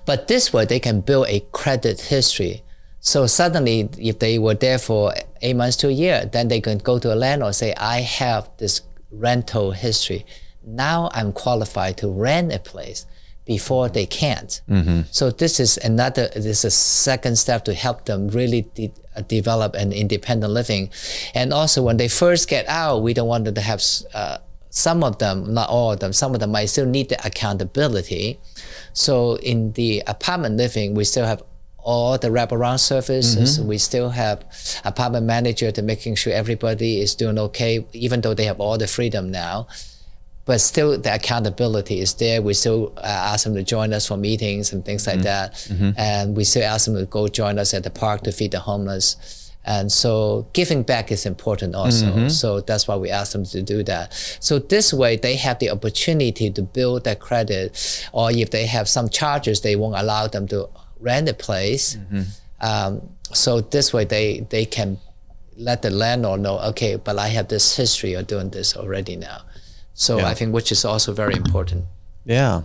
But this way, they can build a credit history. So suddenly, if they were there for 8 months to a year, then they can go to a landlord and say, I have this rental history. Now I'm qualified to rent a place. before they can't. So this is a second step to help them really develop an independent living. And also when they first get out, we don't want them to have, some of them, not all of them, some of them might still need the accountability. So in the apartment living, we still have all the wraparound services. We still have apartment manager to making sure everybody is doing okay, even though they have all the freedom now. But still the accountability is there. We still ask them to join us for meetings and things like that. And we still ask them to go join us at the park to feed the homeless. And so giving back is important also. So that's why we ask them to do that. So this way they have the opportunity to build their credit, or if they have some charges, they won't allow them to rent a place. So this way they can let the landlord know, okay, but I have this history of doing this already now. So I think, which is also very important. Yeah.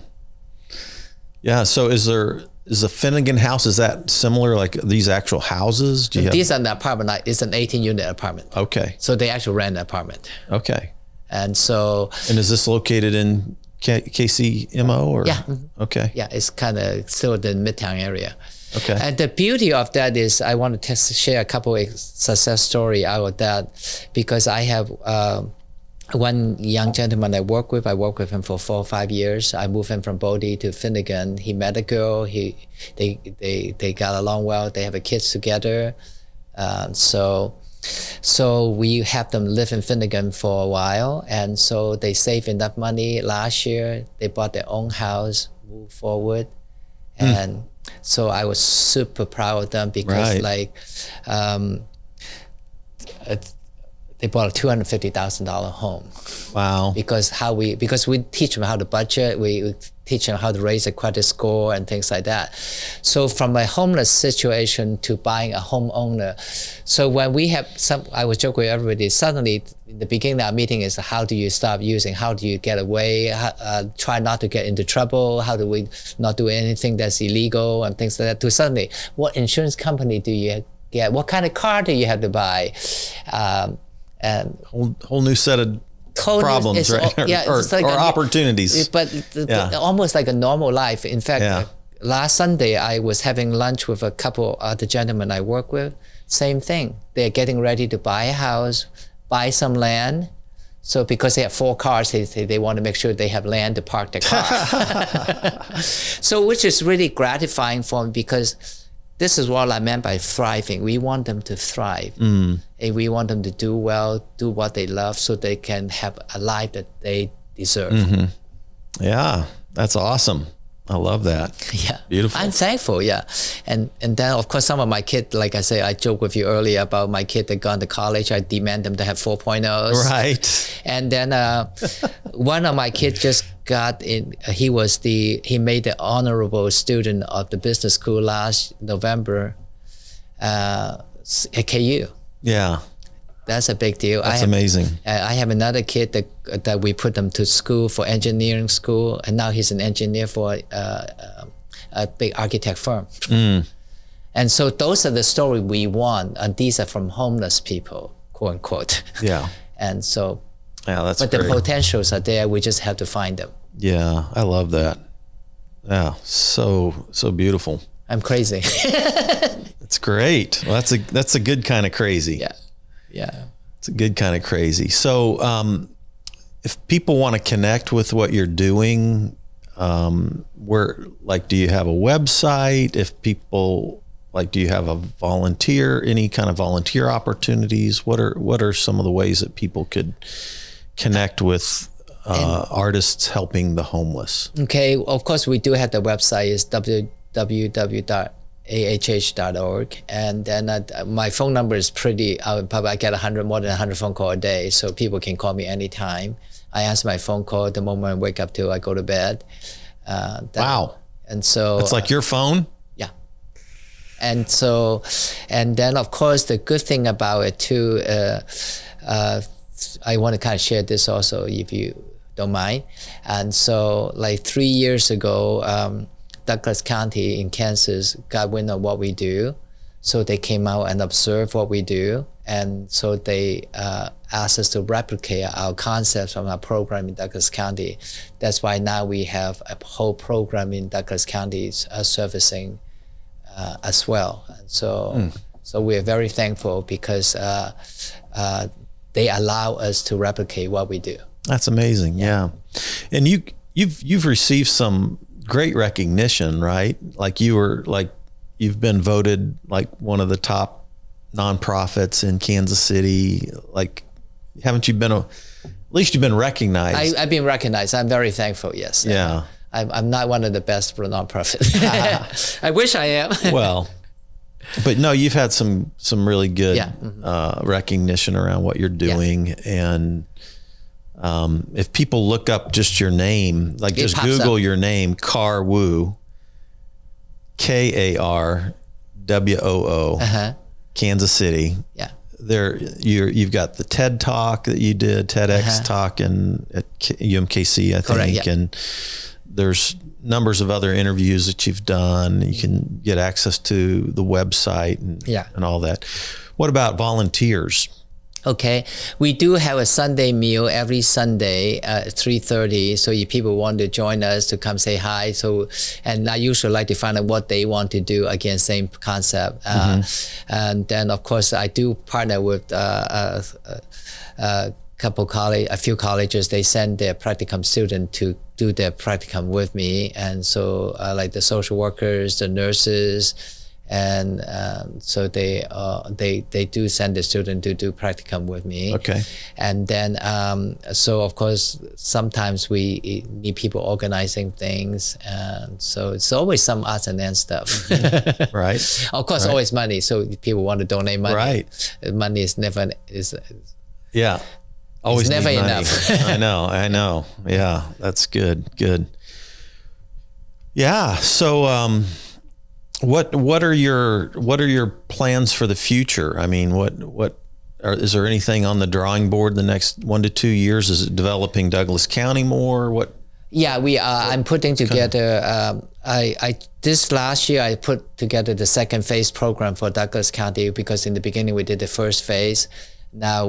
So is the Finnegan House, is that similar, like these actual houses? These are the apartment. It's an 18-unit apartment. Okay. So they actually rent an apartment. Okay. And so. And is this located in KCMO or? Yeah. Okay. Yeah, it's kind of still the Midtown area. Okay. And the beauty of that is I want to share a couple of success story out of that, because I have one young gentleman I work with him for 4 or 5 years. I moved him from Bodhi to Finnegan. He met a girl. They got along well. They have a kids together. So we have them live in Finnegan for a while. And so they saved enough money. Last year, they bought their own house, moved forward. And so I was super proud of them because they bought a $250,000 home. Wow. Because we teach them how to budget, we teach them how to raise a credit score and things like that. So from a homeless situation to buying a homeowner. So when we have I would joke with everybody, suddenly in the beginning of our meeting is how do you stop using, how do you get away, try not to get into trouble, how do we not do anything that's illegal and things like that, to suddenly, what insurance company do you get, what kind of car do you have to buy, and whole new set of problems, right? Or opportunities. But almost like a normal life. In fact, last Sunday I was having lunch with a couple of the gentlemen I work with. Same thing. They're getting ready to buy a house, buy some land. So because they have 4 cars, they want to make sure they have land to park their car. So which is really gratifying for them, because this is what I meant by thriving. We want them to thrive. And we want them to do well, do what they love, so they can have a life that they deserve. Yeah, that's awesome. I love that. Yeah. Beautiful. I'm thankful, And then, of course, some of my kids, like I say, I joked with you earlier about my kid that gone to college. I demand them to have 4.0s. Right. And then one of my kids just got in, he made the honorable student of the business school last November at KU. Yeah. That's a big deal. That's amazing. I have another kid that we put them to school for engineering school, and now he's an engineer for a big architect firm. And so those are the story we want, and these are from homeless people, quote unquote. Yeah. And so, that's but great. the potentials are there. We just have to find them. Yeah, I love that. Yeah, so beautiful. I'm crazy. That's great. Well, that's a good kind of crazy. Yeah. It's a good kind of crazy. So if people want to connect with what you're doing, do you have a website? If people, do you have any kind of volunteer opportunities? What are some of the ways that people could connect with artists helping the homeless? Okay. Of course, we do have the website. It's www.ahh.org. And then my phone number is I get more than 100 phone calls a day, so people can call me anytime. I answer my phone call the moment I wake up till I go to bed. Wow. And so it's like your phone? Yeah. And then of course the good thing about it too, I want to kind of share this also, if you don't mind. And so 3 years ago, Douglas County in Kansas got wind of what we do. So they came out and observed what we do. And so they asked us to replicate our concepts from our program in Douglas County. That's why now we have a whole program in Douglas County servicing as well. And so, so we're very thankful because they allow us to replicate what we do. That's amazing. Yeah. And you've received some great recognition, right? Like you've been voted like one of the top nonprofits in Kansas City. Like, haven't you been at least you've been recognized? I've been recognized. I'm very thankful. Yes. Yeah. I'm not one of the best for nonprofit. I wish I am. Well, but no, you've had some really good recognition around what you're doing. And if people look up just your name, like just Google your name, Kar Woo, KARWOO, Kansas City. Yeah. You've got the TED Talk that you did, TEDx talk at UMKC, I think. Correct, yeah. And there's numbers of other interviews that you've done. You can get access to the website and all that. What about volunteers? Okay, we do have a Sunday meal every Sunday at 3:30. So if people want to join us to come say hi, and I usually like to find out what they want to do. Again, same concept. And then of course I do partner with a few colleges. They send their practicum student to do their practicum with me, and so like the social workers, the nurses. And so they do send the student to do practicum with me. Okay. And then so of course sometimes we need people organizing things, and so it's always some odds and ends stuff. Right. Of course, always money. So if people want to donate money. Right. Money is never yeah. Always never enough. I know. Yeah, that's good. Yeah. So. What are your plans for the future? I mean, is there anything on the drawing board the next 1 to 2 years? Is it developing Douglas County more? What? Yeah, we are. I'm putting together. This last year I put together the second phase program for Douglas County, because in the beginning we did the first phase. Now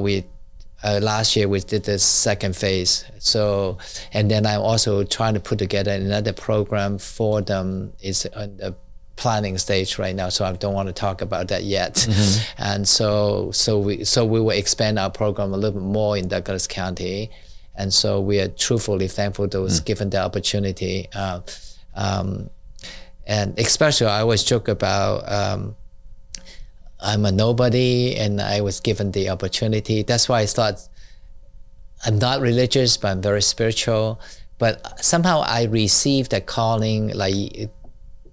last year we did the second phase. So, and then I'm also trying to put together another program for them. It's on the planning stage right now, so I don't want to talk about that yet. And so we will expand our program a little bit more in Douglas County, and so we are truthfully thankful to was given the opportunity. And especially I always joke about I'm a nobody, and I was given the opportunity. That's why I thought I'm not religious, but I'm very spiritual. But somehow I received a calling like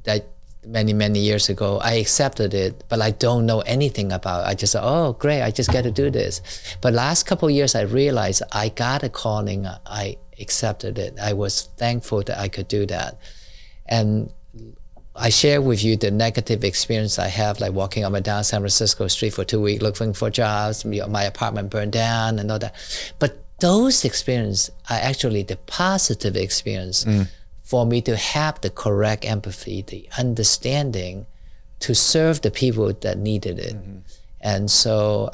that. Many years ago, I accepted it, but I don't know anything about it. I just said, oh, great, I just get to do this. But last couple of years, I realized I got a calling. I accepted it. I was thankful that I could do that. And I share with you the negative experience I have, like walking up and down San Francisco street for 2 weeks, looking for jobs, my apartment burned down and all that. But those experiences are actually the positive experience for me to have the correct empathy, the understanding to serve the people that needed it. And so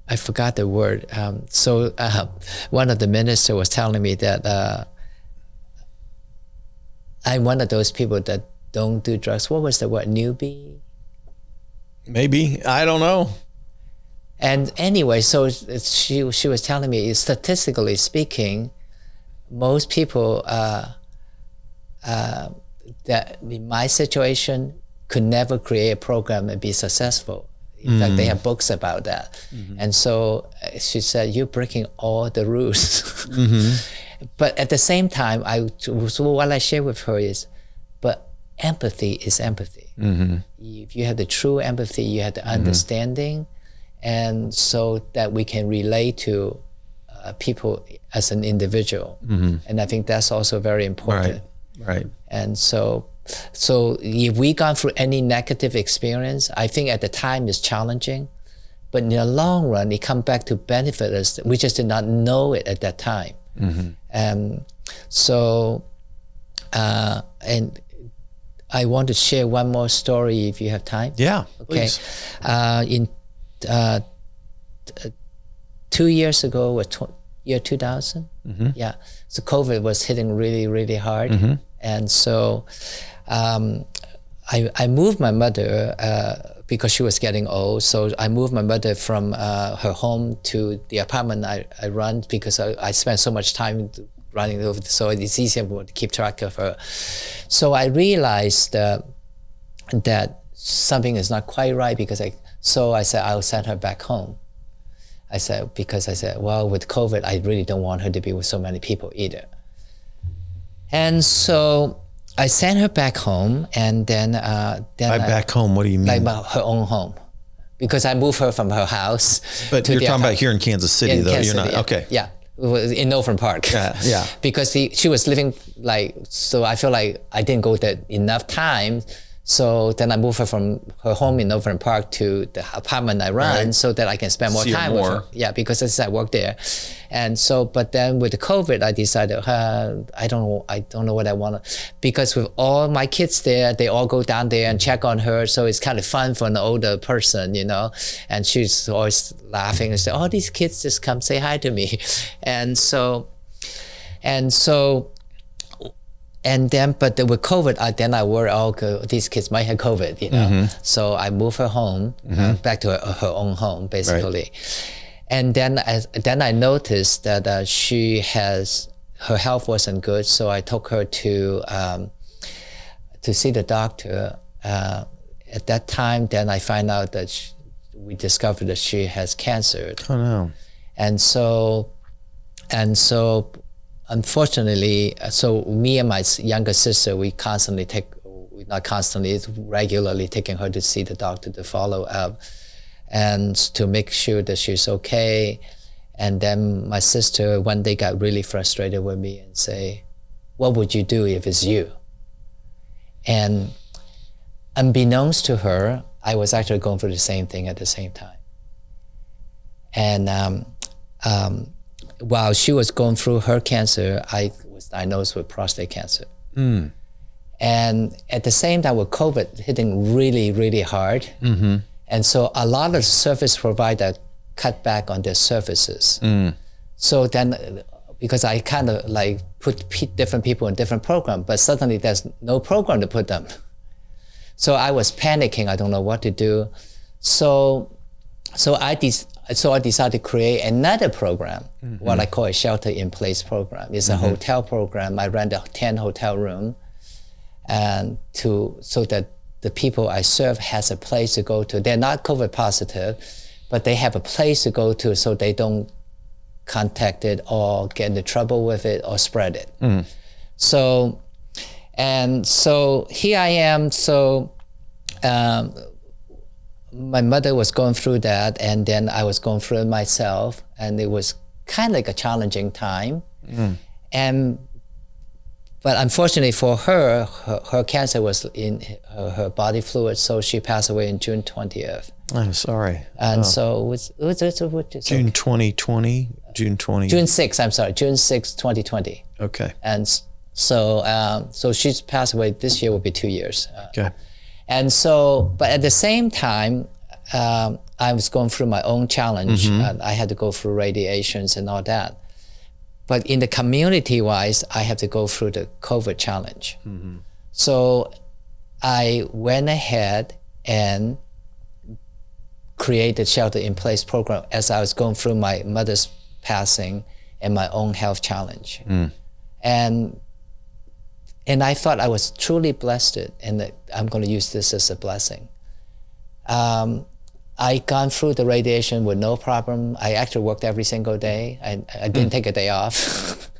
I forgot the word. One of the ministers was telling me that I'm one of those people that don't do drugs. What was the word? Newbie? Maybe. I don't know. And anyway, so she was telling me, statistically speaking, most people that in my situation could never create a program and be successful. In fact, they have books about that. And so she said, you're breaking all the rules. But at the same time, so what I share with her is, but empathy is empathy. If you have the true empathy, you have the understanding, and so that we can relate to people as an individual. And I think that's also very important. Right. And so if we gone through any negative experience, I think at the time it's challenging, but in the long run, it comes back to benefit us. We just did not know it at that time. And I want to share one more story if you have time. Yeah, Okay. please. In 2 years ago, year 2000, yeah. So COVID was hitting really, really hard, and so I moved my mother because she was getting old. So I moved my mother from her home to the apartment I run because I spent so much time running over, so it's easier to keep track of her. So I realized that something is not quite right because I said I'll send her back home. I said, well, with COVID, I really don't want her to be with so many people either. And so I sent her back home, and then Back home, what do you mean? like her own home, because I moved her from her house. But you're talking about here in Kansas City, though. Kansas You're City, not okay. Yeah, it was in Northern Park. Yeah. Because she was living so I feel like I didn't go there enough time. So then I moved her from her home in Northern Park to the apartment I run, so that I can spend more time with her. Yeah, because I work there. And so, but then with the COVID, I decided, I don't know what I want to, because with all my kids there, they all go down there and check on her. So it's kind of fun for an older person, and she's always laughing and say, oh, these kids just come say hi to me. And then, but with COVID, I worry, these kids might have COVID, So I moved her home, back to her own home, basically. Right. And then I noticed that her health wasn't good, so I took her to see the doctor. At that time, then I find out that we discovered that she has cancer. Oh no! And so. Unfortunately, so me and my younger sister, regularly taking her to see the doctor to follow up and to make sure that she's okay. And then my sister one day got really frustrated with me and say, what would you do if it's you? And unbeknownst to her, I was actually going through the same thing at the same time. And while she was going through her cancer, I was diagnosed with prostate cancer. And at the same time with COVID hitting really, really hard, and so a lot of service providers cut back on their services. So then, because I kind of like put different people in different programs, but suddenly there's no program to put them. So I was panicking, I don't know what to do. So I decided to create another program, what I call a shelter-in-place program. It's a hotel program. I rent a 10 hotel room, and so that the people I serve has a place to go to. They're not COVID positive, but they have a place to go to so they don't contact it or get into trouble with it or spread it. So here I am. My mother was going through that, and then I was going through it myself, and it was kind of like a challenging time. But unfortunately for her cancer was in her body fluid, so she passed away in June 20th. I'm sorry. And so it was June 2020, June 20. June 6th, I'm sorry, June 6th, 2020. Okay. And so she's passed away. This year will be 2 years. Okay. And so, but at the same time, I was going through my own challenge. And I had to go through radiations and all that. But in the community-wise, I have to go through the COVID challenge. So I went ahead and created shelter-in-place program as I was going through my mother's passing and my own health challenge. And I thought I was truly blessed, and that I'm going to use this as a blessing. I gone through the radiation with no problem. I actually worked every single day. I didn't take a day off.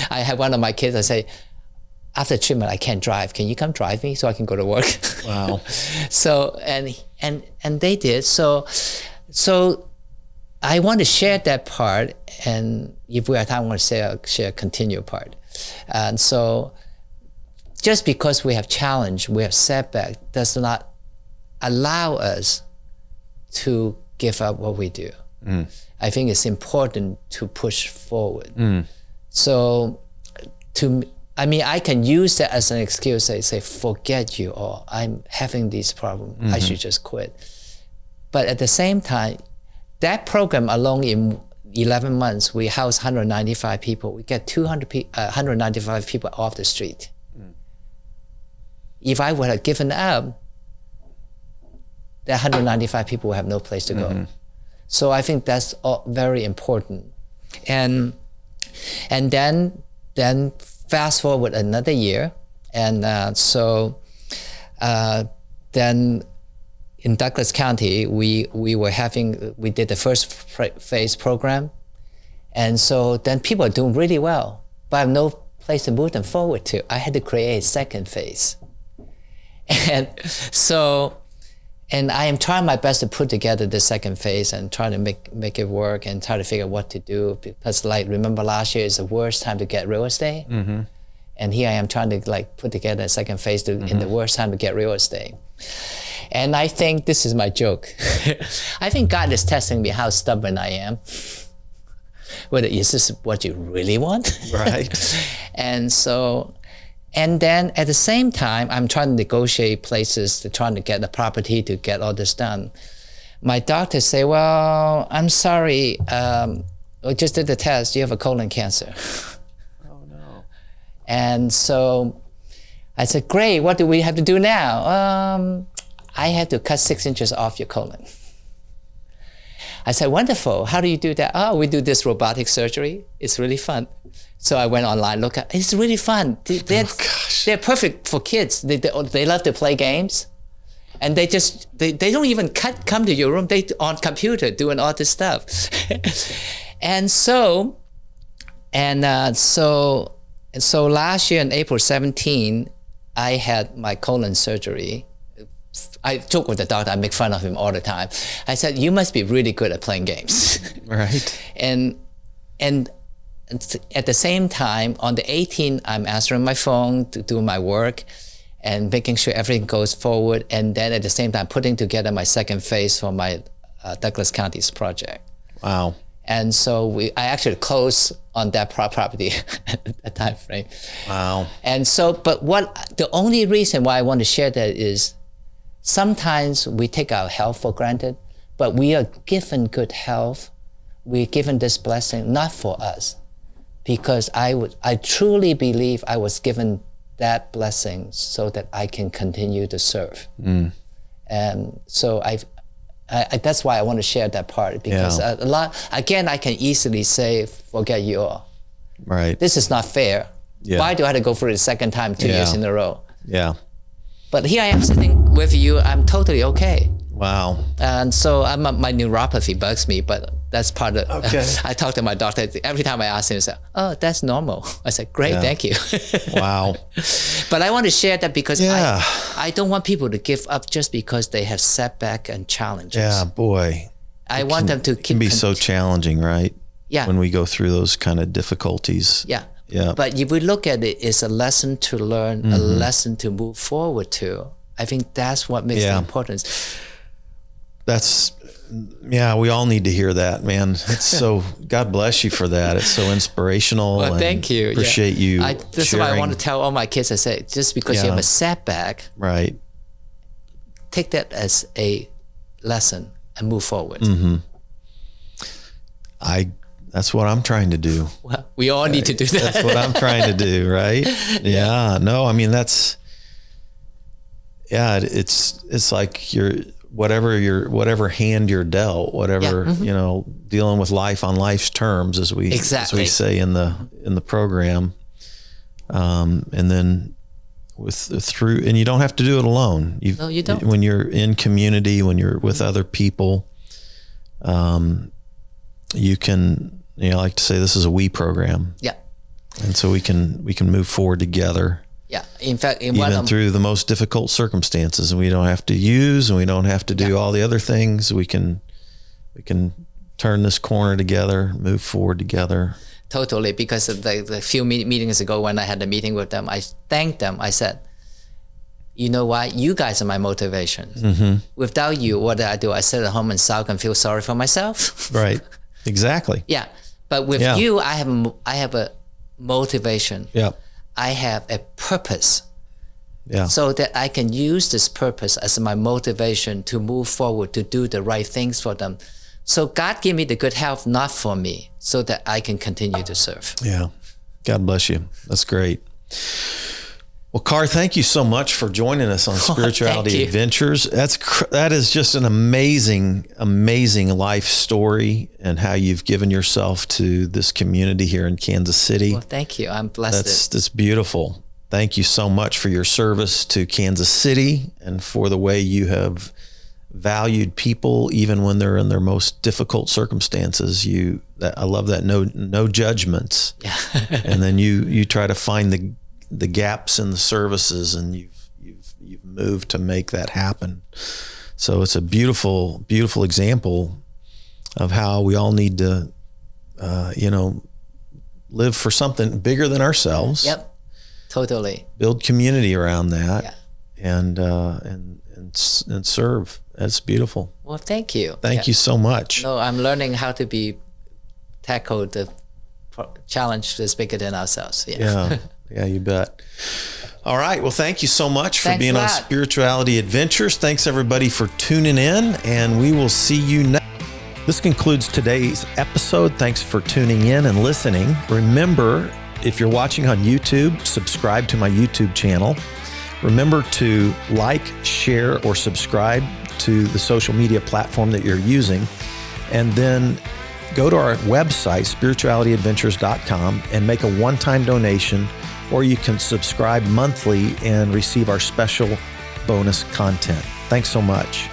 I had one of my kids, I say, after treatment, I can't drive. Can you come drive me so I can go to work? Wow. So, and they did. So I want to share that part, and if we have time, I want to share a continued part. And so, just because we have challenge, we have setback, does not allow us to give up what we do. I think it's important to push forward. So I mean, I can use that as an excuse. Say, forget you all. I'm having these problems. I should just quit. But at the same time, that program alone in 11 months, we house 195 people. We get 195 people off the street. If I would have given up, that 195 people would have no place to go. So I think that's very important. And then fast forward another year, and then in Douglas County, we did the first phase program, and so then people are doing really well, but I have no place to move them forward to. I had to create a second phase, and I am trying my best to put together the second phase and try to make it work and try to figure out what to do, because like, remember last year is the worst time to get real estate. And here I am trying to like put together a second phase in the worst time to get real estate. And I think this is my joke. I think God is testing me how stubborn I am. Whether is this what you really want? Right. And then at the same time, I'm trying to negotiate places to trying to get the property to get all this done. My doctor say, well, I'm sorry, we just did the test, you have a colon cancer. Oh no. And so I said, great, what do we have to do now? I have to cut 6 inches off your colon. I said, wonderful, how do you do that? Oh, we do this robotic surgery, it's really fun. So I went online, look at, it's really fun. They're perfect for kids. They love to play games. And they don't even come to your room, they on computer doing all this stuff. And so last year on April 17, I had my colon surgery. I joke with the doctor, I make fun of him all the time. I said, you must be really good at playing games. Right. And at the same time, on the 18th, I'm answering my phone to do my work and making sure everything goes forward. And then at the same time, putting together my second phase for my Douglas County's project. Wow. And so I actually closed on that property at that time frame. Wow. And so, but the only reason why I want to share that is sometimes we take our health for granted, but we are given good health. We're given this blessing, not for us, because I truly believe I was given that blessing so that I can continue to serve. And so that's why I want to share that part, because I can easily say, forget you all. Right. This is not fair. Yeah. Why do I have to go through it the second time 2 years in a row? Yeah. But here I am sitting with you, I'm totally okay. Wow. And so my neuropathy bugs me, but that's part of Okay. I talk to my doctor every time I ask him, he said, oh, that's normal. I said, great, thank you. Wow. But I want to share that because Yeah. I don't want people to give up just because they have setback and challenges. Yeah, boy. I want them to keep. It can be so challenging, right? Yeah. When we go through those kind of difficulties. Yeah. Yeah. But if we look at it, it's a lesson to learn, a lesson to move forward to. I think that's what makes the importance. We all need to hear that, man. It's so, God bless you for that. It's so inspirational. Well, thank you. Appreciate you. That's why I want to tell all my kids, I say, just because you have a setback, right, take that as a lesson and move forward. That's what I'm trying to do. Well, we all need to do that. That's what I'm trying to do, right? Yeah. No, I mean, it's like whatever hand you're dealt, whatever, dealing with life on life's terms, as we say in the program. And then and you don't have to do it alone. No, you don't. When you're in community, when you're with other people, you can, I like to say this is a we program. Yeah. And so we can move forward together. Yeah. In fact, even through the most difficult circumstances, and we don't have to use, and we don't have to do all the other things. We can turn this corner together, move forward together. Totally. Because of the few meetings ago when I had a meeting with them, I thanked them. I said, you know what? You guys are my motivation. Without you, what did I do? I sit at home and sulk and feel sorry for myself. Right. Exactly. Yeah. But with you, I have a motivation. Yeah. I have a purpose. Yeah. So that I can use this purpose as my motivation to move forward, to do the right things for them. So God gave me the good health, not for me, so that I can continue to serve. Yeah. God bless you. That's great. Well, Carr, thank you so much for joining us on Spirituality Adventures. That is just an amazing, amazing life story, and how you've given yourself to this community here in Kansas City. Well, thank you. I'm blessed. That's beautiful. Thank you so much for your service to Kansas City, and for the way you have valued people even when they're in their most difficult circumstances. I love that no judgments. Yeah. And then you try to find the gaps in the services, and you've moved to make that happen. So it's a beautiful, beautiful example of how we all need to, live for something bigger than ourselves. Yep. Totally. Build community around that. Yeah. And serve. That's beautiful. Well, thank you. Thank you so much. No, I'm learning how to tackle the challenge that's bigger than ourselves. Yeah. Yeah, you bet. All right. Well, thank you so much for Thanks being a on lot. Spirituality Adventures. Thanks everybody for tuning in, and we will see you next. This concludes today's episode. Thanks for tuning in and listening. Remember, if you're watching on YouTube, subscribe to my YouTube channel. Remember to like, share, or subscribe to the social media platform that you're using. And then go to our website, spiritualityadventures.com, and make a one-time donation, or you can subscribe monthly and receive our special bonus content. Thanks so much.